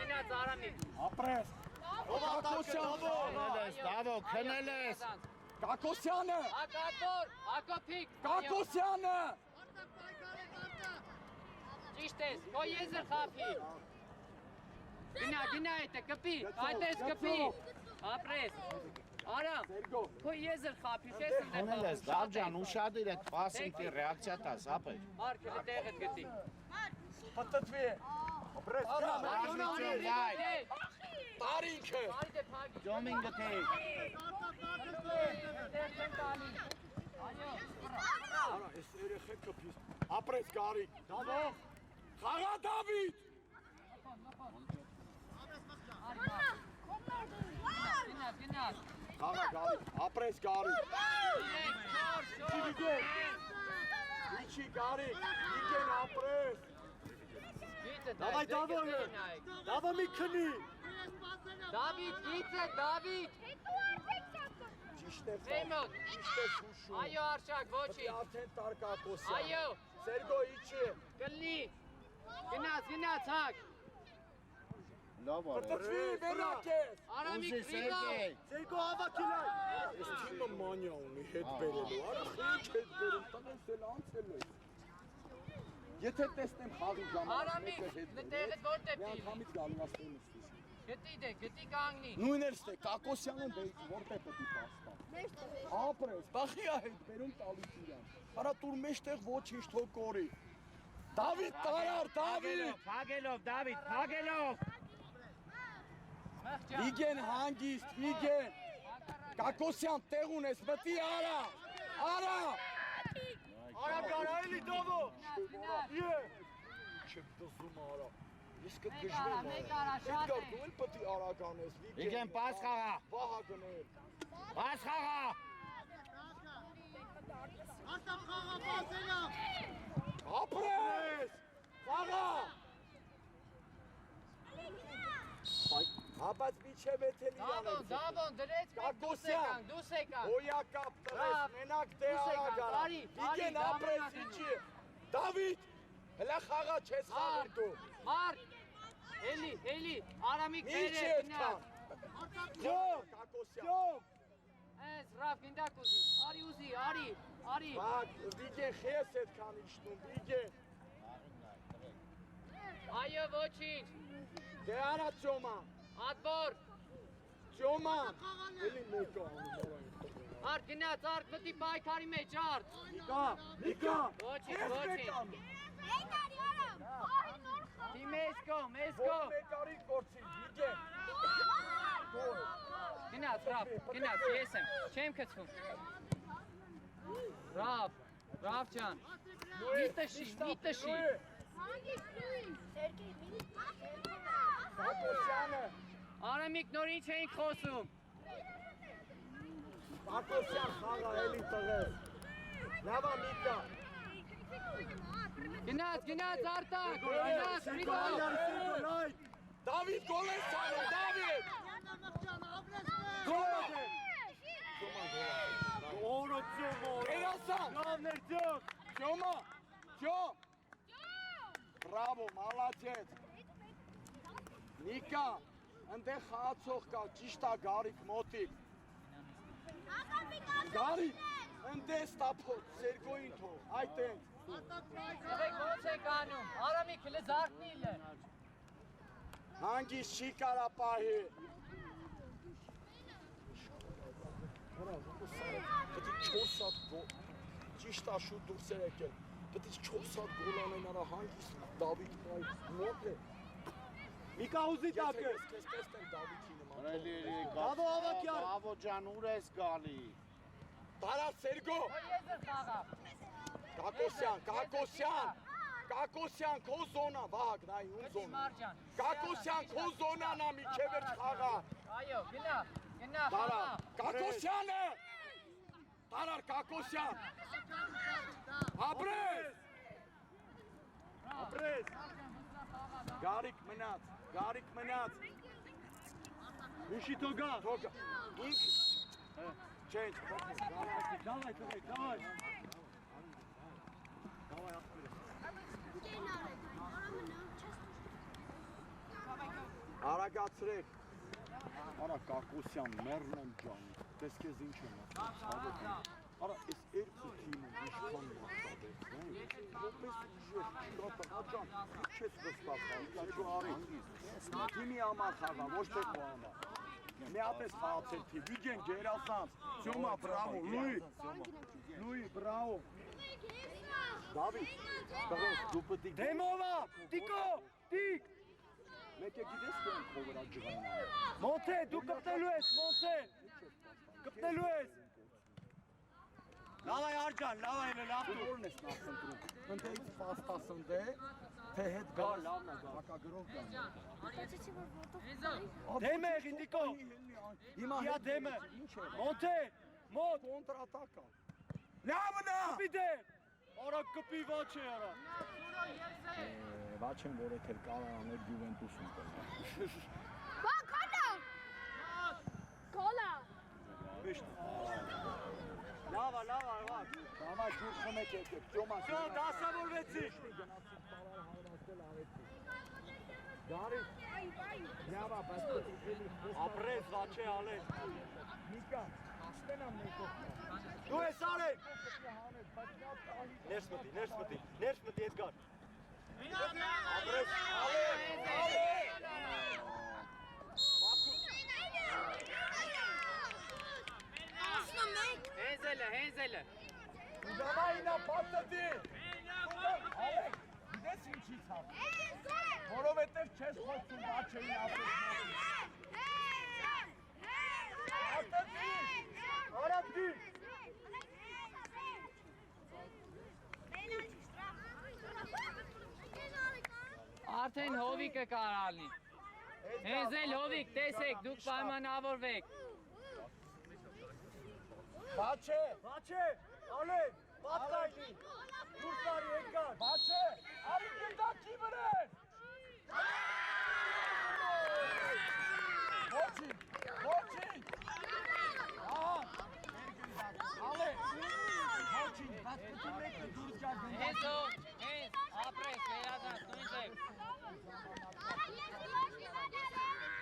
Գնաց Արամիկ։ Ապրես։ Դավո, քնել ես։ Կակոսյանը, Ակատոր, Ակոփիկ։ Կակոսյանը։ Ճիշտ ես, քո եզր խափի։ Գնա այդը կպի, այդպես կպի։ Ապրես։ Արամ, քո եզր խափի, չես Քնել ես, Դավջան, ուշադիր այդ պասինքի ռեակցիա տաս, ապեր։ Մարկը տեղդ գտի։ Պտտվի։ Ապրես, Դավիթ, լայ, տարինքը։ Արի դե փագի։ Ջոմին գտի։ Արա, այս երեխեքը պիս։ Ապրես Գարիկ։ Դավո։ Խաղա Դավիթ։ Գնաց։ Խաղա Գարիկ, ապրես Գարիկ։ Իչի Գարիկ, իկեն ապրես։ Դավայ Դավոյը։ Դավո մի քնի։ Դավիթ, գիծը, Դավիթ։ Ճիշտ է Վեյմոտ։ ճիշտ է շուշու։ Այո, Արշակ, ոչի։ Արդեն Տարկակոսյան։ Այո։ Սերգո իչի։ Կլնի։ Գնաց, հակ։ Լավ արի։ Պտտվի, վերակ ես։ Արամիկ Ուզի ռիվա։ Սերգեյ։ Սերգո հավաքիլայ։ Ես թիմը մանյա ունի հետ բերելու, արա խիչ հետ բերում, տղես էլ անցել ես։ Եթե տեսնեմ խաղի ժամանակ Արամիկ, տեղդ որտե մի պիլի։ անգամից գալու ասում ես։ Գտի կանգնի։ Նույն էլ ստե, Կակոսյանը որտե պետի պաստա։ Ապրես, բախիա հետ բերում տալիս իրան։ Արա տուր մեջտեղ ոչինչ թող կորի։ Դավիթ տարար, Դավիթ։ Փագելով, Դավիթ, փագելով։ Վիգեն հանգիստ, Վիգեն։ Կակոսյան տեղ ունես, մտի արա։ Արա։ Արա գարայելի Դավո։ Չեմ դզում արա։ Ես կդ Մեկ արա, գժվեմ մեկ արա։ արա, շատ Էդգար, է։ դու էլ պտի արական ես, Վիգեն, պաս խաղա։ Վահա գնել։ Պաս խաղա։ Ապրես։ Խաղա։ Հապած միջև էթել իրանեցի։ Դավոն, դրեց մեկ դուս եկան։ Հոյակապ տղես, մենակ դե արա գարա։ Վիգեն ապրես իչի։ Դավիթ, հլա խաղա չես խաղում դու։ Մարկ, էլի, Արամիկ Ինչ բերե, է գնաց։ թան։ Ջոմ, Կակոսյան։ Ես ռավ գնդակ ուզի, արի։ Բակ, Վիգեն խես էդքան իշնում, Վիգեն։ Այո, ոչինչ, Դե արա Ջոմա, ատբոր, Ջոմա։ Էլի մեկը անում, արդ գնաց, մտի պայքարի մեջ, արդ։ Նիկա։ Ոչինչ, Ես ոչինչ։ մեկան։ Դի մեզկո, Որ մեկարի կորցի, Վիգեն։ Գնաց, ռավ, ես եմ, չեմ կծվում։ Ռավ ջան, մի տշի։ Կակոսյանը։ Արամիկ նոր ինչ էինք խոսում։ Կակոսյան խաղա էլի տղես։ Լավա Միկա։ Գնաց, Արտակ, գնաց, ռիվա։ Դավիթ գոլ է սանում, Դավիթ։ Օրը Ջոմ։ Երասան։ Լավներ Ջոմ։ Ջոմա, Ջոմ։ Բրավո, մալացեց։ Նիկա, ընդեղ խաղացող կա, ճիշտ է Գարիկ մոտիկ։ Գարիկ, ընդեղ ստապոտ, Սերգոյին թող, այդ ենք։ Եք ոնց եք անում, Արամիկ հլը զարդնիլ է։ Հանգիստ չի կարա պահի։ ճիշտ է շուտ դուրս էր եկել։ Պետք է 4 հատ գոլ անեն արա հանգիստ Դավիթ նայ մոտ է։ Միկա ուզի տակը։ Քեզ տեսնեմ Դավիթի նման։ Դավո Ավակյան։ Բավո ջան, ուր ես գալի։ Տարած Սերգո։ Կակոսյան, քո զոնա, Վահագ, նայ ում զոնա։ Կակոսյան, քո զոնան է մի քեվեր խաղա։ Այո, գնա, Տարա, Կակոսյանը։ Տարար Կակոսյան։ Ապրես։ Գարիկ մնաց։ Ուշի թողա։ Ինք Change. Давай. Արագացրեք։ Արա Կակոսյան, Մերլեն ջան, տես քեզ ինչ եմ ասում։ Արա, այս երկու թիմը ինչքան մարտադես, որպես ուժեր, ջան, չես վստահ, ինչու արի։ Թիմի համար խաղա, ոչ թե քո համար։ Մի հատ ես խաղացել թի, Վիգեն Գերասանց, Սյոմա, բրավո, Լուի, բրավո։ Դավիթ, տղոս, դու պտի։ Դեմովա, Տիկո, Տիկ։ Մեկ է գիտես թե են քո վրա ջղային անը։ Մոնթե, դու կպտելու ես, Մոնթե։ Կպտելու ես։ Լավ այ Արջան, լավ այ լավ Դու որն ես նախ ընտրում։ Ընտեից պաստասնդե, թե հետ գար, լավն է գար, հակագրով գար։ Դեմ է Տիկո։ Հիմա դեմ է։ Մոնթե, մոտ Կոնտրատակա։ Լավն է։ Պիտե։ Արա կպի վաչ է արա։ Վաչ եմ, որ եթեր կարող աներ Յուվենտուսում կնա։ Cola! Լավա, վաչ։ Դավա ջուր խմեք եկեք, ճոմա։ Շո, դասավորվեցի։ Գարի, լավա, բայց Ապրես վաչ է ալես։ Նիկա, ասպենամ մեկով։ Դու ես արեն։ Ներս մտի, Էդգար։ Ապրես, Հենզելը։ Ուզավայինա պաստատի։ Ալեք, գիտես ինչից հավ։ Որովհետև չես խոսում վաչեին ապրես։ Պաստատի։ Արատի։ Արդեն հովիկը կարալնի։ Հենզել հովիկ, տեսեք, դուք պայմանավորվեք։ Վաչե, Ալեն, պատկայնի։ Դուրսարի Էդգար։ վաչե, արի գնդակի վրեն։ Ոչին։ Ալե, ոչին, բայց կտու մեկը դուրս գար գնդակի։ Հենց, ապրես, վերադանց, նույնտեք։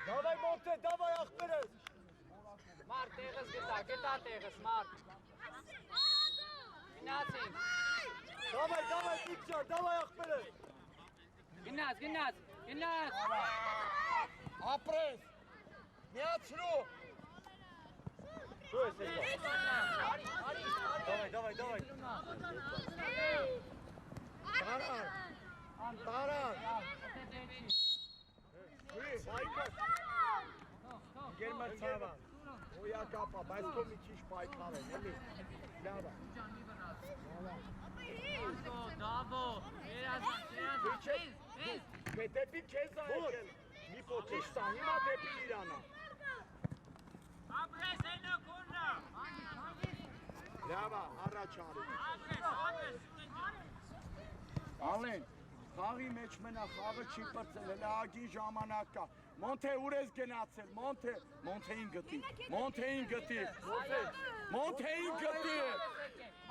Դավայ Մոնթե, դավայ աղբերես։ Մարդ տեղս գտա տեղս, մարդ։ Գնացինք։ Դավայ Տիկ ջան, դավայ աղբերես։ Գնաց։ Ապրես, միացրու։ Շո ես Էդգար։ Դավայ։ Տարան։ Գերմար ցավա։ Ոյա կապա, բայց քո մի քիչ պայքար են, էլի։ Լավա։ Դավո, վերադանց, հենց։ Դեպի քեզ ա եկել։ Մի փոքրիշ սա, հիմա դեպի Իրանա։ Ապրես հենո կուրնա։ Լավա, առաջ արի։ Ալեն, խաղի մեջ մնա, խաղը չի պրծել, հելա ագին ժամանակ կա։ Մոնթե ուր ես գնացել, Մոնթեին գտի։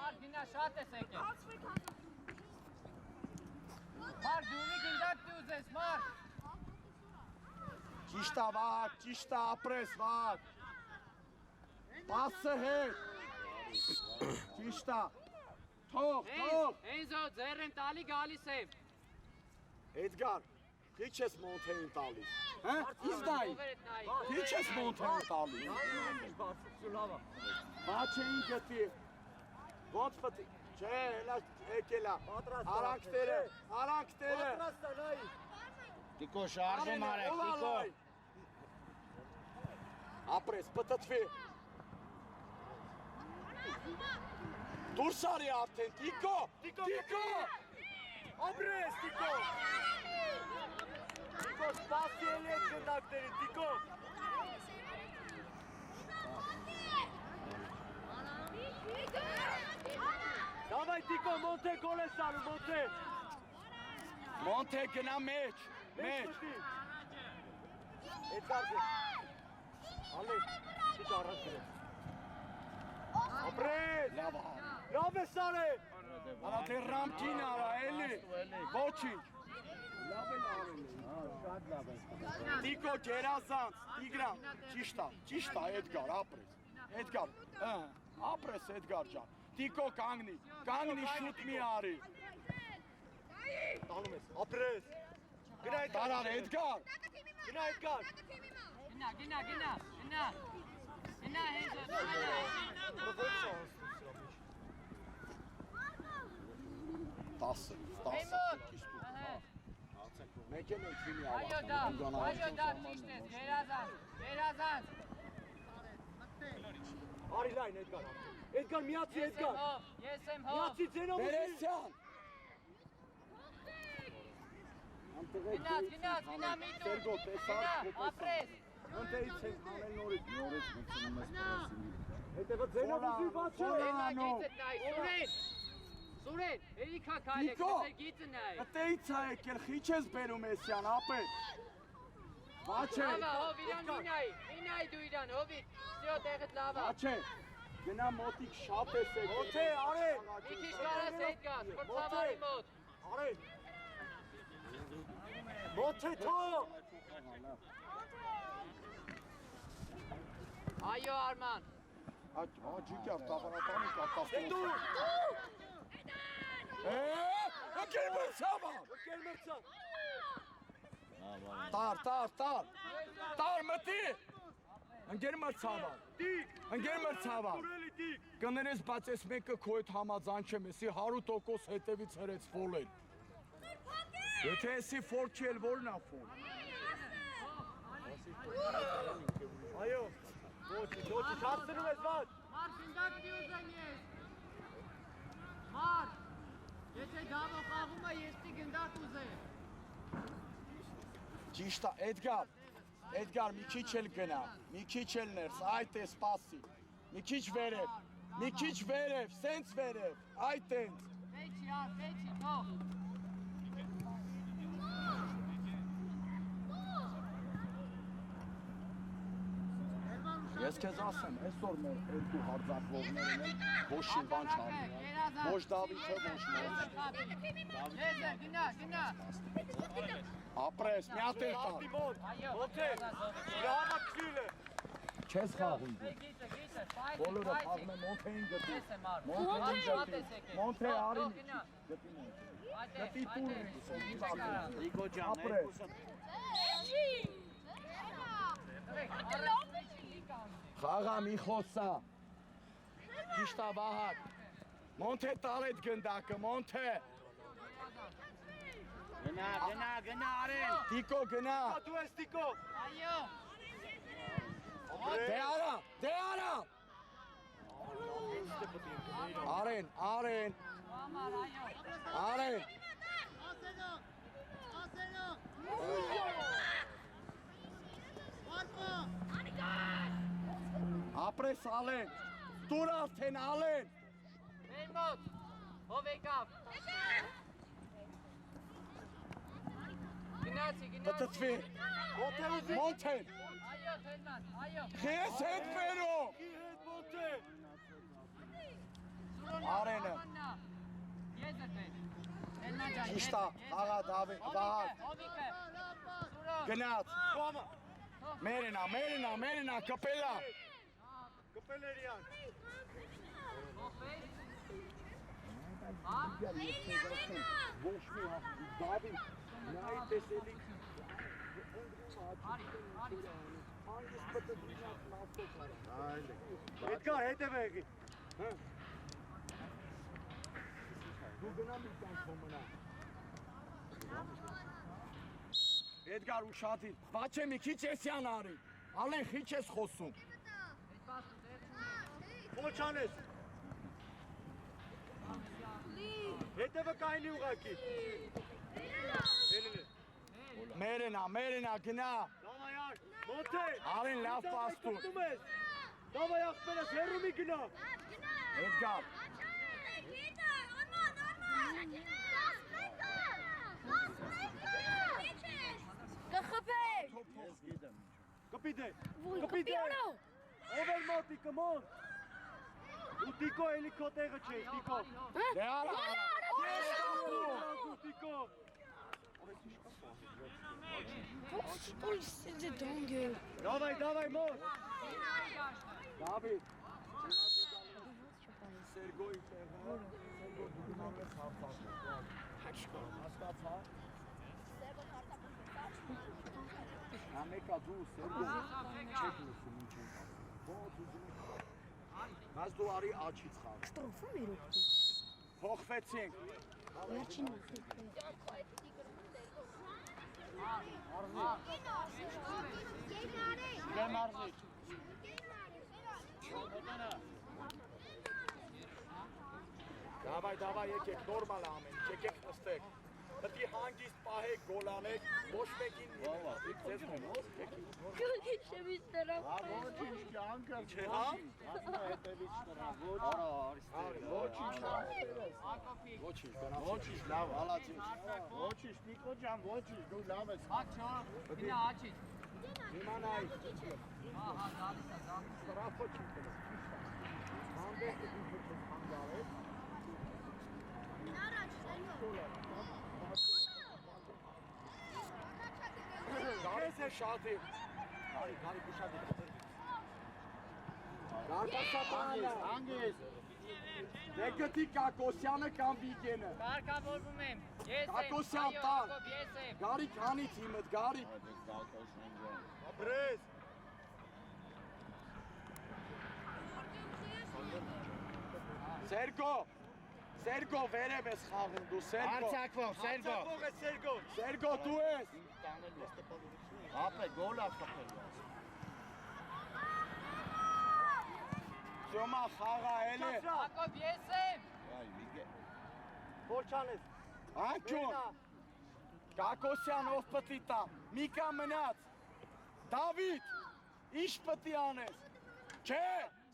Մարդ գնա շատ ես եկել։ Մարդ դունի գնդակ դու ուզես, մարդ։ Ճիշտ է Վահագ, ճիշտ է ապրես Վահագ։ Պասը հետ։ Ճիշտ է։ Թող։ Հենզո, ձեր եմ տալի գալիս եմ։ Էդգար, քիչ ես Մոնթեին տալիս։ Հա? Իզդայի։ Քիչ ես Մոնթեին տալիս։ Բաչեին գտի։ Ոնց պետք Չէ, հելա եկելա։ Արանքները, արանքները։ Պատրաստա նայի։ Տիկո շարժում արեք, Տիկո։ Ապրես, պտտվի։ Դուրս արի արդեն, Տիկո, Տիկո։ Ապրես, Տիկո։ Տիկո, սպասի էլի այդ գնդակների, Տիկո։ Դավայ, Տիկո, Մոնթե գոլ ես անում, Մոնթե։ Մոնթե գնա մեջ, մեջ։ Այդ կարդը։ Ալեք, չիչ առաջ գրեմ։ Ապրես։ Լավ ես արել։ Արա դե ռամքին արա, էլի, ոչինչ։ Լավ են արել։ Շատ լավ է։ Տիկո գերազանց, Տիգրան, ճիշտ է, Էդգար, ապրես, Էդգար, ապրես Էդգար ջան, Տիկո կանգնի շուտ մի արի, Տանում ես, ապրես։ Գնա այդ տարար Էդգար, Գնա Էդգար։ Գնա, հենձո, տասը, մեկ եմ ենք վինի այո դա, ճիշտ ես, գերազանց։ Արի լայն Էդգար։ Էդգար միացի Էդգար։ Ես եմ հով։ Միացի ձենով։ Բերեսյան, Գնա միտու։ Սերգո, տեսար, Ապրես։ Մոնտեից են անել նորից մեկցնում ես պրեսինգի, Հետևը ձենով ուզի բաց չէ։ Սուրեն, երիքա քայլեք, գիծը նայ։ Ատեից է եկել, խիչ ես բերում եսյան, ապետ, բաչե, Լավա, հով իրան մինայի դու իրան, հովիտ, սյո տեղդ լավա։ բաչե, գնա մոտիկ շատ ես եկել, Մոնթե, արի։ Մի քիչ կարաս Էդգար, սպորտավարի մոտ։ Արի։ Մոնթե թող։ Այո Արման։ աջիկյար տաղարատանի կատաստրոֆ, Դու։ ընկեր մրցավան, տար մտի, ընկեր մրցավան, կներես բաց ես մեկը քո հետ համաձայն չեմ, եսի 100% հետևից հրեց ֆոլել, եթե եսի ֆոր չի էլ որն է ֆոլ, Այո։ Ոչի, հասցնում ես բաց։ Մարդ ինդակտի ուզեմ ես։ Մարդ, եթե դավո խաղում է, ես տի գնդակ ուզեմ։ ճիշտ է, Էդգար, մի քիչ էլ գնա, մի քիչ էլ ներս, այդ է սպասի, մի քիչ վերև, սենց վերև, այդ ենք։ Վեչի, թող։ Ես քեզ ասեմ, այսօր մեր երկու հարձակվողներն են, ոչ Շիվան չարին, ոչ Դավիթը, ոչ Մոտ։ Գնա։ Ապրես, մի հատ էլ տար։ Մոնթե, իրավա քվիլը։ Չես խաղում դու։ Գիծը, Բոլորը խաղում են Մոնթեին գտի։ Մոնթե արի մի քիչ, գտի Մոնթե։ Գտի տուրն Տիկո ջան, ապրես։ Խաղա մի խոսա։ Ճիշտ է Վահագ։ Մոնթե տալ այդ գնդակը, Մոնթե։ Գնա արեն։ Տիկո գնա։ Դու ես Տիկո։ Այո։ Դե արա։ Արեն։ Համար, այո։ Արեն։ Ապրես Ալեն։ Տուր արդեն Ալեն։ Մեր մոտ, հով եկավ։ Գնացի։ Պտտվի։ Մոնթեն։ Այո, Թելման, այո։ Քեզ հետ բերում։ Ի հետ Մոնթե։ Արենը։ Եզը տեր։ Թելման ջան, Ճիշտ է, աղա Դավիթ, Վահագ։ Հովիկը, Սուրոն։ Գնաց։ Կոմա։ Մերենա, կպելա։ Կպելերյան։ Ոչ մի Դավիթ, նայ տեսելի։ Էդգար հետևը եկի։ Դու գնա մի կյանքով մնա։ Էդգար ուշադիր, բաչե մի քիչ էսյան արի, ալեն խիչ ես խոսում։ Ոչ անես։ Հետևը կայնի ուղակի։ Մերենա, գնա։ Դավայար, մոթե։ Արին լավ պաստուր։ Դավայ աղբերս, հեռու մի գնա։ Էդգար։ Կպիտ է։ Ով էր մոտիկը մոտ։ Ու տիկո էլի քո տեղը չէ, տիկո։ Դե արա։ Տիկո։ Դավայ մոտ։ Դավիթ։ Սերգոյի տեղը, Սերգո դու գնամ ես հարցաշ։ Հասկացա։ Ամեկա դու Սերգո չեք լսում ինչ են ասում։ Ո՞ց ուզում եք։ Բայց դու արի աչից խաղ։ Ստրոֆում էր ուղղակի։ Փոխվեցինք։ Վերջին Դավայ, եկեք, նորմալ ամեն, եկեք նստեք։ Պետք է հանգիստ պահեք, գոլ անեք, ոչ մեկին մի ձեզ մոտ։ Գոլիչևից նրան։ Ոչինչ կյանքը Չէ, հա։ հետևից նրան Ոչինչ, լավ, հալացինչ։ ոչինչ Նիկո ջան ոչինչ դու լավ ես Գնա աչի։ Հիմա նայ։ Ահա, դալիս է, Սրափը չի կրում։ Հանդեսը դու չես հանգարել։ Գարես է շատի։ Գարի կուշատի։ Գարտասապանը։ հանգես Դեգտի Կակոսյանը կամ Վիգենը։ Կարգավորվում եմ։ Ես եմ, Կակոսյան այո, տան։ Հակոբ, ես եմ։ Գարիկ հանի թիմըտ, Գարիկ։ Ապրես։ Սերգո, վերև ես խաղում դու, Սերգո։ Արցակվող Սերգո Աղջակող է Սերգո։ Սերգո, դու ես։ ապե գոլ ախփել Սյոմա խաղա էլ է։ Հակոբ, ես եմ։ Ոչ անես։ Անկյուն։ Կակոսյան ով պտի տա, Միկա մնաց։ Դավիթ, ինչ պտի անես։ Չէ,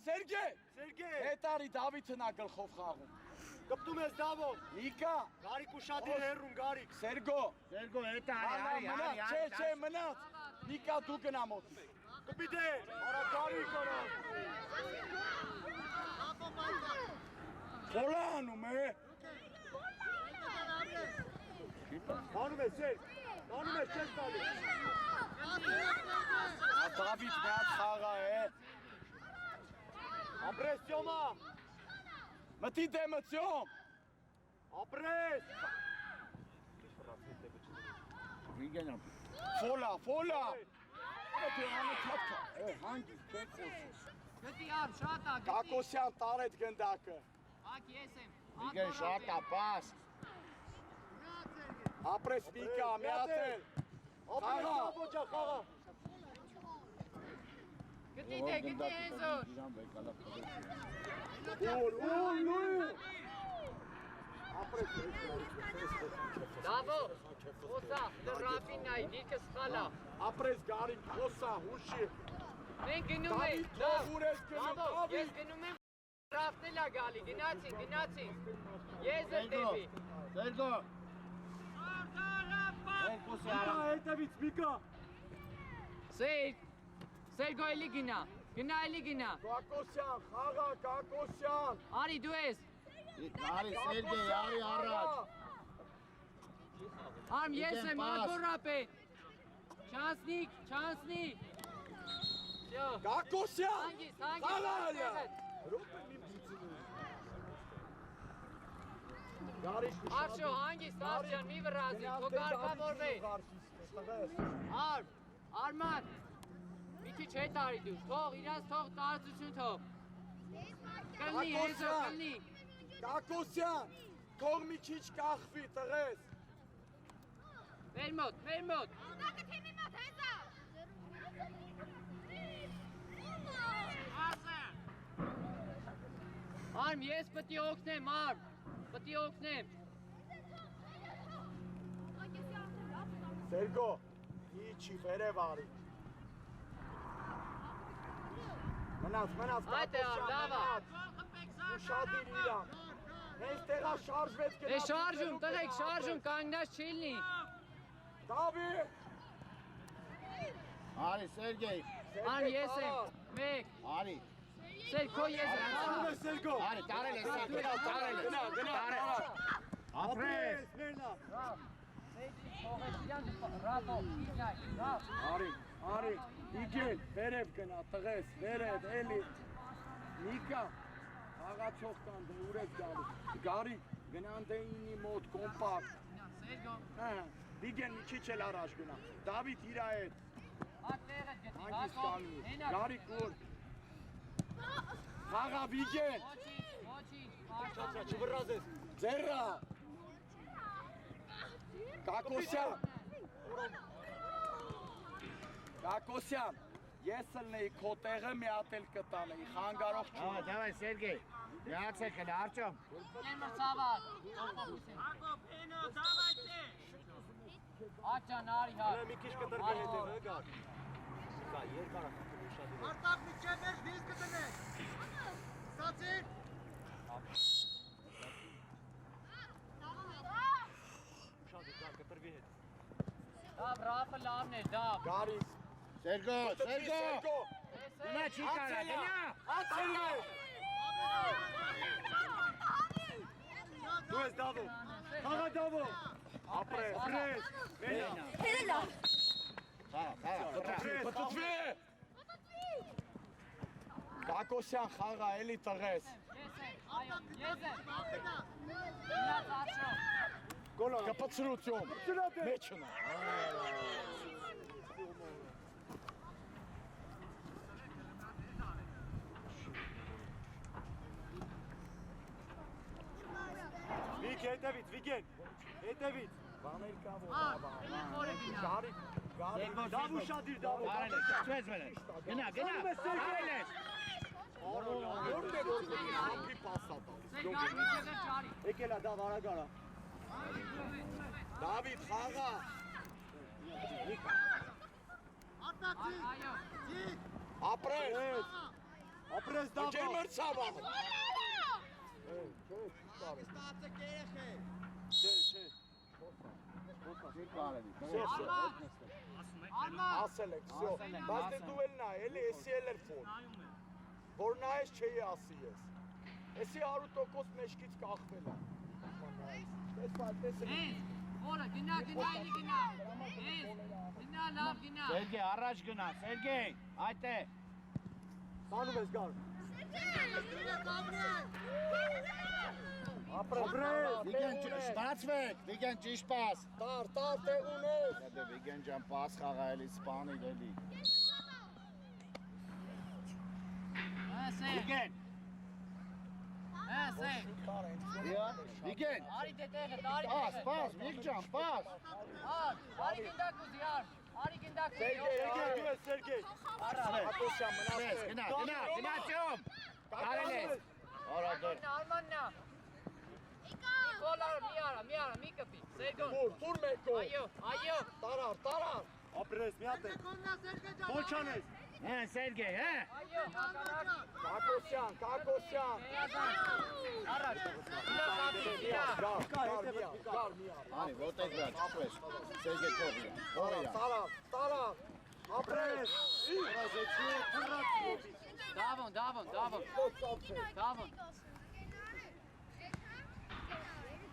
Սերգե։ Հետարի Դավիթն ա գլխով խաղում։ Կպտում ես Դավո։ Միկա, Գարիկ ուշադիր հեռուն Գարիկ։ Սերգո։ հետո Չէ, մնաց։ Միկա դու գնա մոտ։ Կպիտ է։ Արա Գարիկ արա։ Խոլանում է։ Անում ես Սերգ։ Անում ես չես տալի։ Դավիթ մեծ խաղա է։ Ապրես Սյոմա։ Մտի դեմացիոն։ Ապրես։ Ֆոլա։ Դե անընդհատ հանգիստ չեք խոսում։ Գտի ար, շատ ա, գտի։ Կակոսյան տարետ գնդակը։ Հակ, ես եմ։ Վիգեն շատ է պաս Ապրես Միկա, միացել։ Ապրես Դավո ջա խաղա։ Գտի Էնզո։ Դավո, խոսա, դրապին նայ, դիրքը սխալ ա։ Ապրես Գարիկ, խոսա, հուշի։ Մենք գնում ենք, Դավիթ, լավ։ ուր ես գնում, Դավո, ես Դավիթ։ գնում եմ, ռավտել ա գալի, գնացին։ Ես եմ դեպի։ Սերգո Միկա հետևից Միկա։ Սերգո էլի գնա, Կակոսյան, խաղա, Կակոսյան։ Արի դու ես։ արի Սերգե արի առաջ Արմ ես եմ, ագոր ռապե։ Չանսնի։ Կակոսյան։ Հանգիստ, Խաղալյա։ Արշո, հանգիստ, Արշան, մի վրազի, քո կարգավորվե։ Արման, մի քիչ հետ արի դու, թող, իրանց թող, տարածություն թող։ Կլնի, Էնզո, կլնի։ Կակոսյան, թող մի քիչ կախվի տղես։ Մեր մոտ։ Ունակը թիմի մոտ հեզա։ Արմ, ես պտի օգնեմ, Արմ, պտի օգնեմ։ Սերգո, իջի վերև արի։ Մնաց, Այդ է Արմ, լավա։ ուշադիր իրան։ Հենց տեղա շարժվեց գնաց։ Դե շարժում, տղեկ, շարժում, կանգնած չի լինի։ Դավիթ։ Արի Սերգեյ, Արմ, ես եմ, մեկ։ արի։ Սերգո ես եմ, Անում է Սերգո։ Արի, տարել ես, տարել ես։ Գնա։ Ապրես, մերնա։ Արի, իջել, վերև գնա, տղես, վերև, էլի։ Նիկա, աղացող կան, դե ուր եք գալու։ Գարի, գնան դե ինի մոտ, կոմպակտ։ Դիգեն մի քիչ էլ առաջ գնա։ Դավիթ իրա հետ։ Հանգիստ կանգնի։ Գարի կուր։ Խաղա Վիգեն։ Չվռազես։ Ձերա։ Կակոսյան, ես ըլնեի քո տեղը մի հատ էլ կտանեի, խանգարող չունի։ Давай, Սերգեյ, միացեք էլ, Արջոմ։ Աճան, արի հա։ Մի քիչ կտրվի հետևը, գար։ Կա, երկար ախտում ուշադիր։ Արտակ միջև մեջ վիզ կտնեք։ Ստացիր։ Ուշադիր, գար, կտրվի հետ։ Դավ, Ռաֆը լավն է, դավ։ Գարի, Սերգո, Սերգո։ Գնա չի կարա, գնա։ ացել է։ Դու ես Դավո։ Խաղա Դավո։ Ապրես, մերնա։ Հելա։ Պտուտվի։ Կակոսյան խաղա էլի տղես։ Ես եմ, այո, ես եմ։ Գնաց Արջո։ Կպծրություն, մեջնա։ Վիգ, հետևից, Վիգեն, հետևից։ Բաներ կա որ Ինձ որը գնա։ Գարի, Դավ ուշադիր, Դավո։ Տարել ես, չվեց մենես։ Գնա, տարել ես։ որտե որ համի պասատա։ Սերգան միջև է ճարի։ Եկելա Դավ, արագարա։ Դավիթ խաղա։ Արտակի։ Այո։ Ապրես։ Ապրես Ջեր Դավո։ մրցավա։ Ստացեք երեխեք։ Չէ։ Ասել եք, всё։ Բայց դե դու էլ նայ, էլի էսի էլ էր ֆոն։ Որ նայես չէի ասի ես։ Էսի 100% մեջքից կախվել է։ Հենց, որը, գնա, էլի գնա։ Հենց, գնա, լավ գնա։ Սերգեյ, առաջ գնա, Սերգեյ, այդ է։ Սանում ես գար։ Վիգեն ստացվեք, Վիգեն ճիշտ պաս։ Տար տեղ ունես։ Դե Վիգեն ջան, պաս խաղա էլի սպանիր էլի։ Հեսե, Վիգեն, հեսե։ Վիգեն, Արի դե տեղը, արի պաս, տեղը։ պաս, Վիգ ջան, պաս։ Արի գնդակ ուզի, արի գնդակ ուզի։ Սերգեյ, դու ես Սերգեյ։ Կակոսյան Ես, մնաց։ գնա, ճոմ։ Տարել ես։ Արա դեր։ Արմաննա։ Նիկոլա, մի արա, մի կպի։ Սերգոն։ Տուր մեկո։ Այո։ Տարար։ Ապրես, մի հատ է։ Ոչ անես։ Հա, Սերգեյ, հա։ Այո, հականակ։ Կակոսյան։ Առաջ։ Գար միա։ Արի, ոտեք վրա, չպես։ Սերգեյ կողի։ Տարար։ Ապրես։ Դավոն։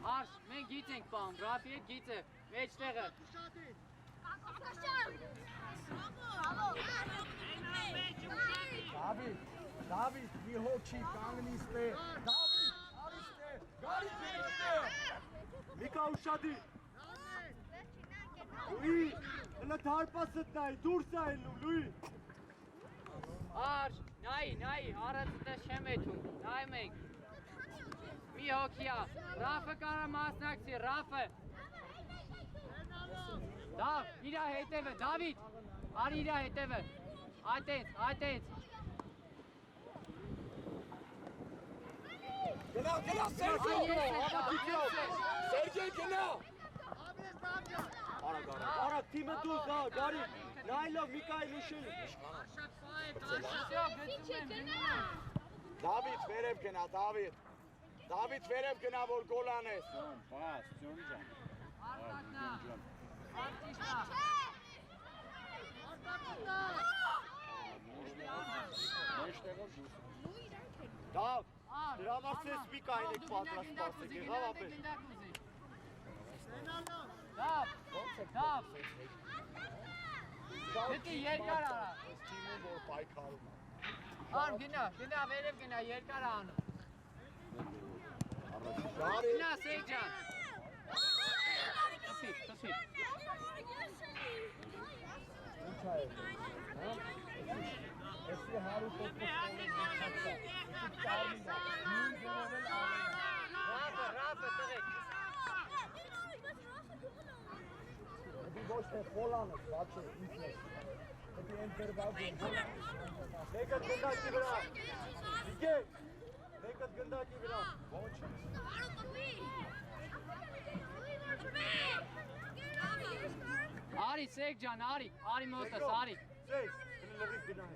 Արշ, մենք գիծ ենք պահում, Ռաֆի հետ գիծ է, մեջ տեղը։ Դավիթ, մի հոգի կանգնիս տե։ Դավիթ, արիշ տե։ Գարի տե։ Միկա ուշադիր։ Լուի, հլը դարպասըտ նայի, դուրս այլու, Լուի։ Արշ, նայի, առածը տես չեմ էթում, նայ մենք։ մի հոգիա։ Ռաֆը կարա մասնակցի, Ռաֆը։ Դավ, իրա հետևը, Դավիթ, արի իրա հետևը, այտենց, Գնա, Սերգեյ գնա։ Արա թիմը դու գա, գարի, նայլով Միկայել ուշել։ Դավիթ վերև գնա, Դավիթ վերև գնա, որ գոլ անես։ Դավ, դրամասես Միկայել եք պատրաստ պասեք, եղավ ապեր։ Դավ, դետի երկար արա։ Թիմը որ պայքարում է։ Արմ գնա, վերև գնա, երկար անում։ Գարի։ Գնա, Սեյջան։ Տսի։ Էսի հարու Ռաֆը, տղեկ։ ոչ թե խոլանը, բաչը, ինքն է։ Պետք է ընտրված են։ Մեկը գնդակի վրա։ Իգե, մեկը գնդակի վրա։ Ոչ։ Արի, Սեյջան, արի մոտս, արի։ Սեյ, լրիվ գնահ։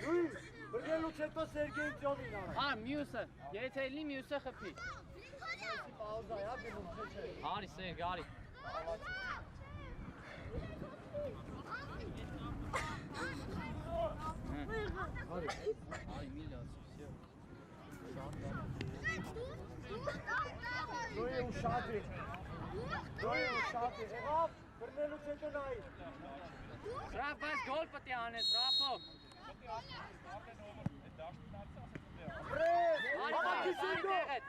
Լույս, բրգելուց հետո Սերգեյ Ձյոնին արա։ Արմ, մյուսը, եթե լինի մյուսը խփի։ Պաուզա է, դիմում չէ։ Արի, Սեյգ, արի։ Արի, մի լացի, վсё։ Դույ ուշադի։ Եղավ, բրգելուց հետո նայի։ Ռաֆ, բայց գոլ պտի անես, Ռաֆո։ Պրես, Արի հավաքի Սերգո։ տեղդ։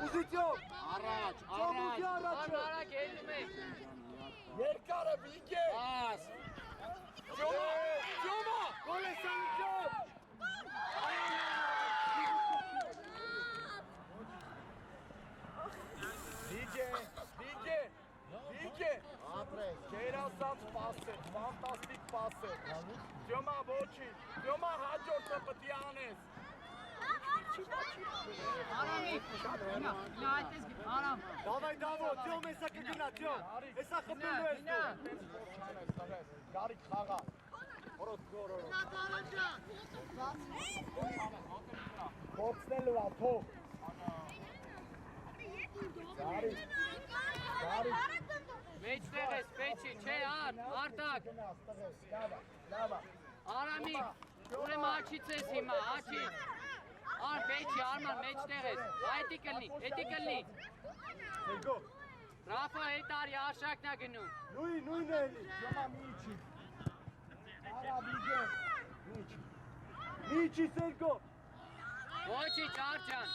Ուզիցյոն։ Առաջ, Ծոմուզի առաջը։ Արագ ելնում եք։ երկարը Վիգե։ Աս։ Ջոմա։ Գոլ է Սանջոն։ Վիգե։ Ապրես։ Գերասած պաս է, ֆանտաստիկ պաս է։ Ջոմա ոչինչ։ Ջոմա հաջորդը պետք է անես։ Արամի, գնա, այդպես գնա, Արամ։ Դավայ դավո, Ձյոն եսա կգնա, Ձյոն։ Եսա խպելու ես դու։ Գարիկ խաղա։ Որոտ գորորո։ Կոպսնելու ա, թող։ Գարիկ։ Մեջտեղ ես, պեչի, չէ, Արտակ։ Լավա։ Արամի, ուրեմ աչից ես հիմա, աչից։ Պեչի, Արման, մեջտեղ ես, այդի կլնի։ Սերգո։ Ռաֆա հետ արի, արշակն է գնում։ Նույն է էլի։ Ջոմա միիչի։ Արա Վիգե։ Միչի Սերգո։ Ոչի, Ճարջան։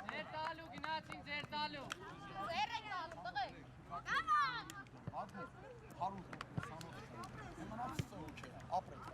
Ձեր տալու, գնացին ձեր տալու։ Ձեր եք տալու, տղեկ։ Հարուր, 20 մնաց սոք է, ապրեք։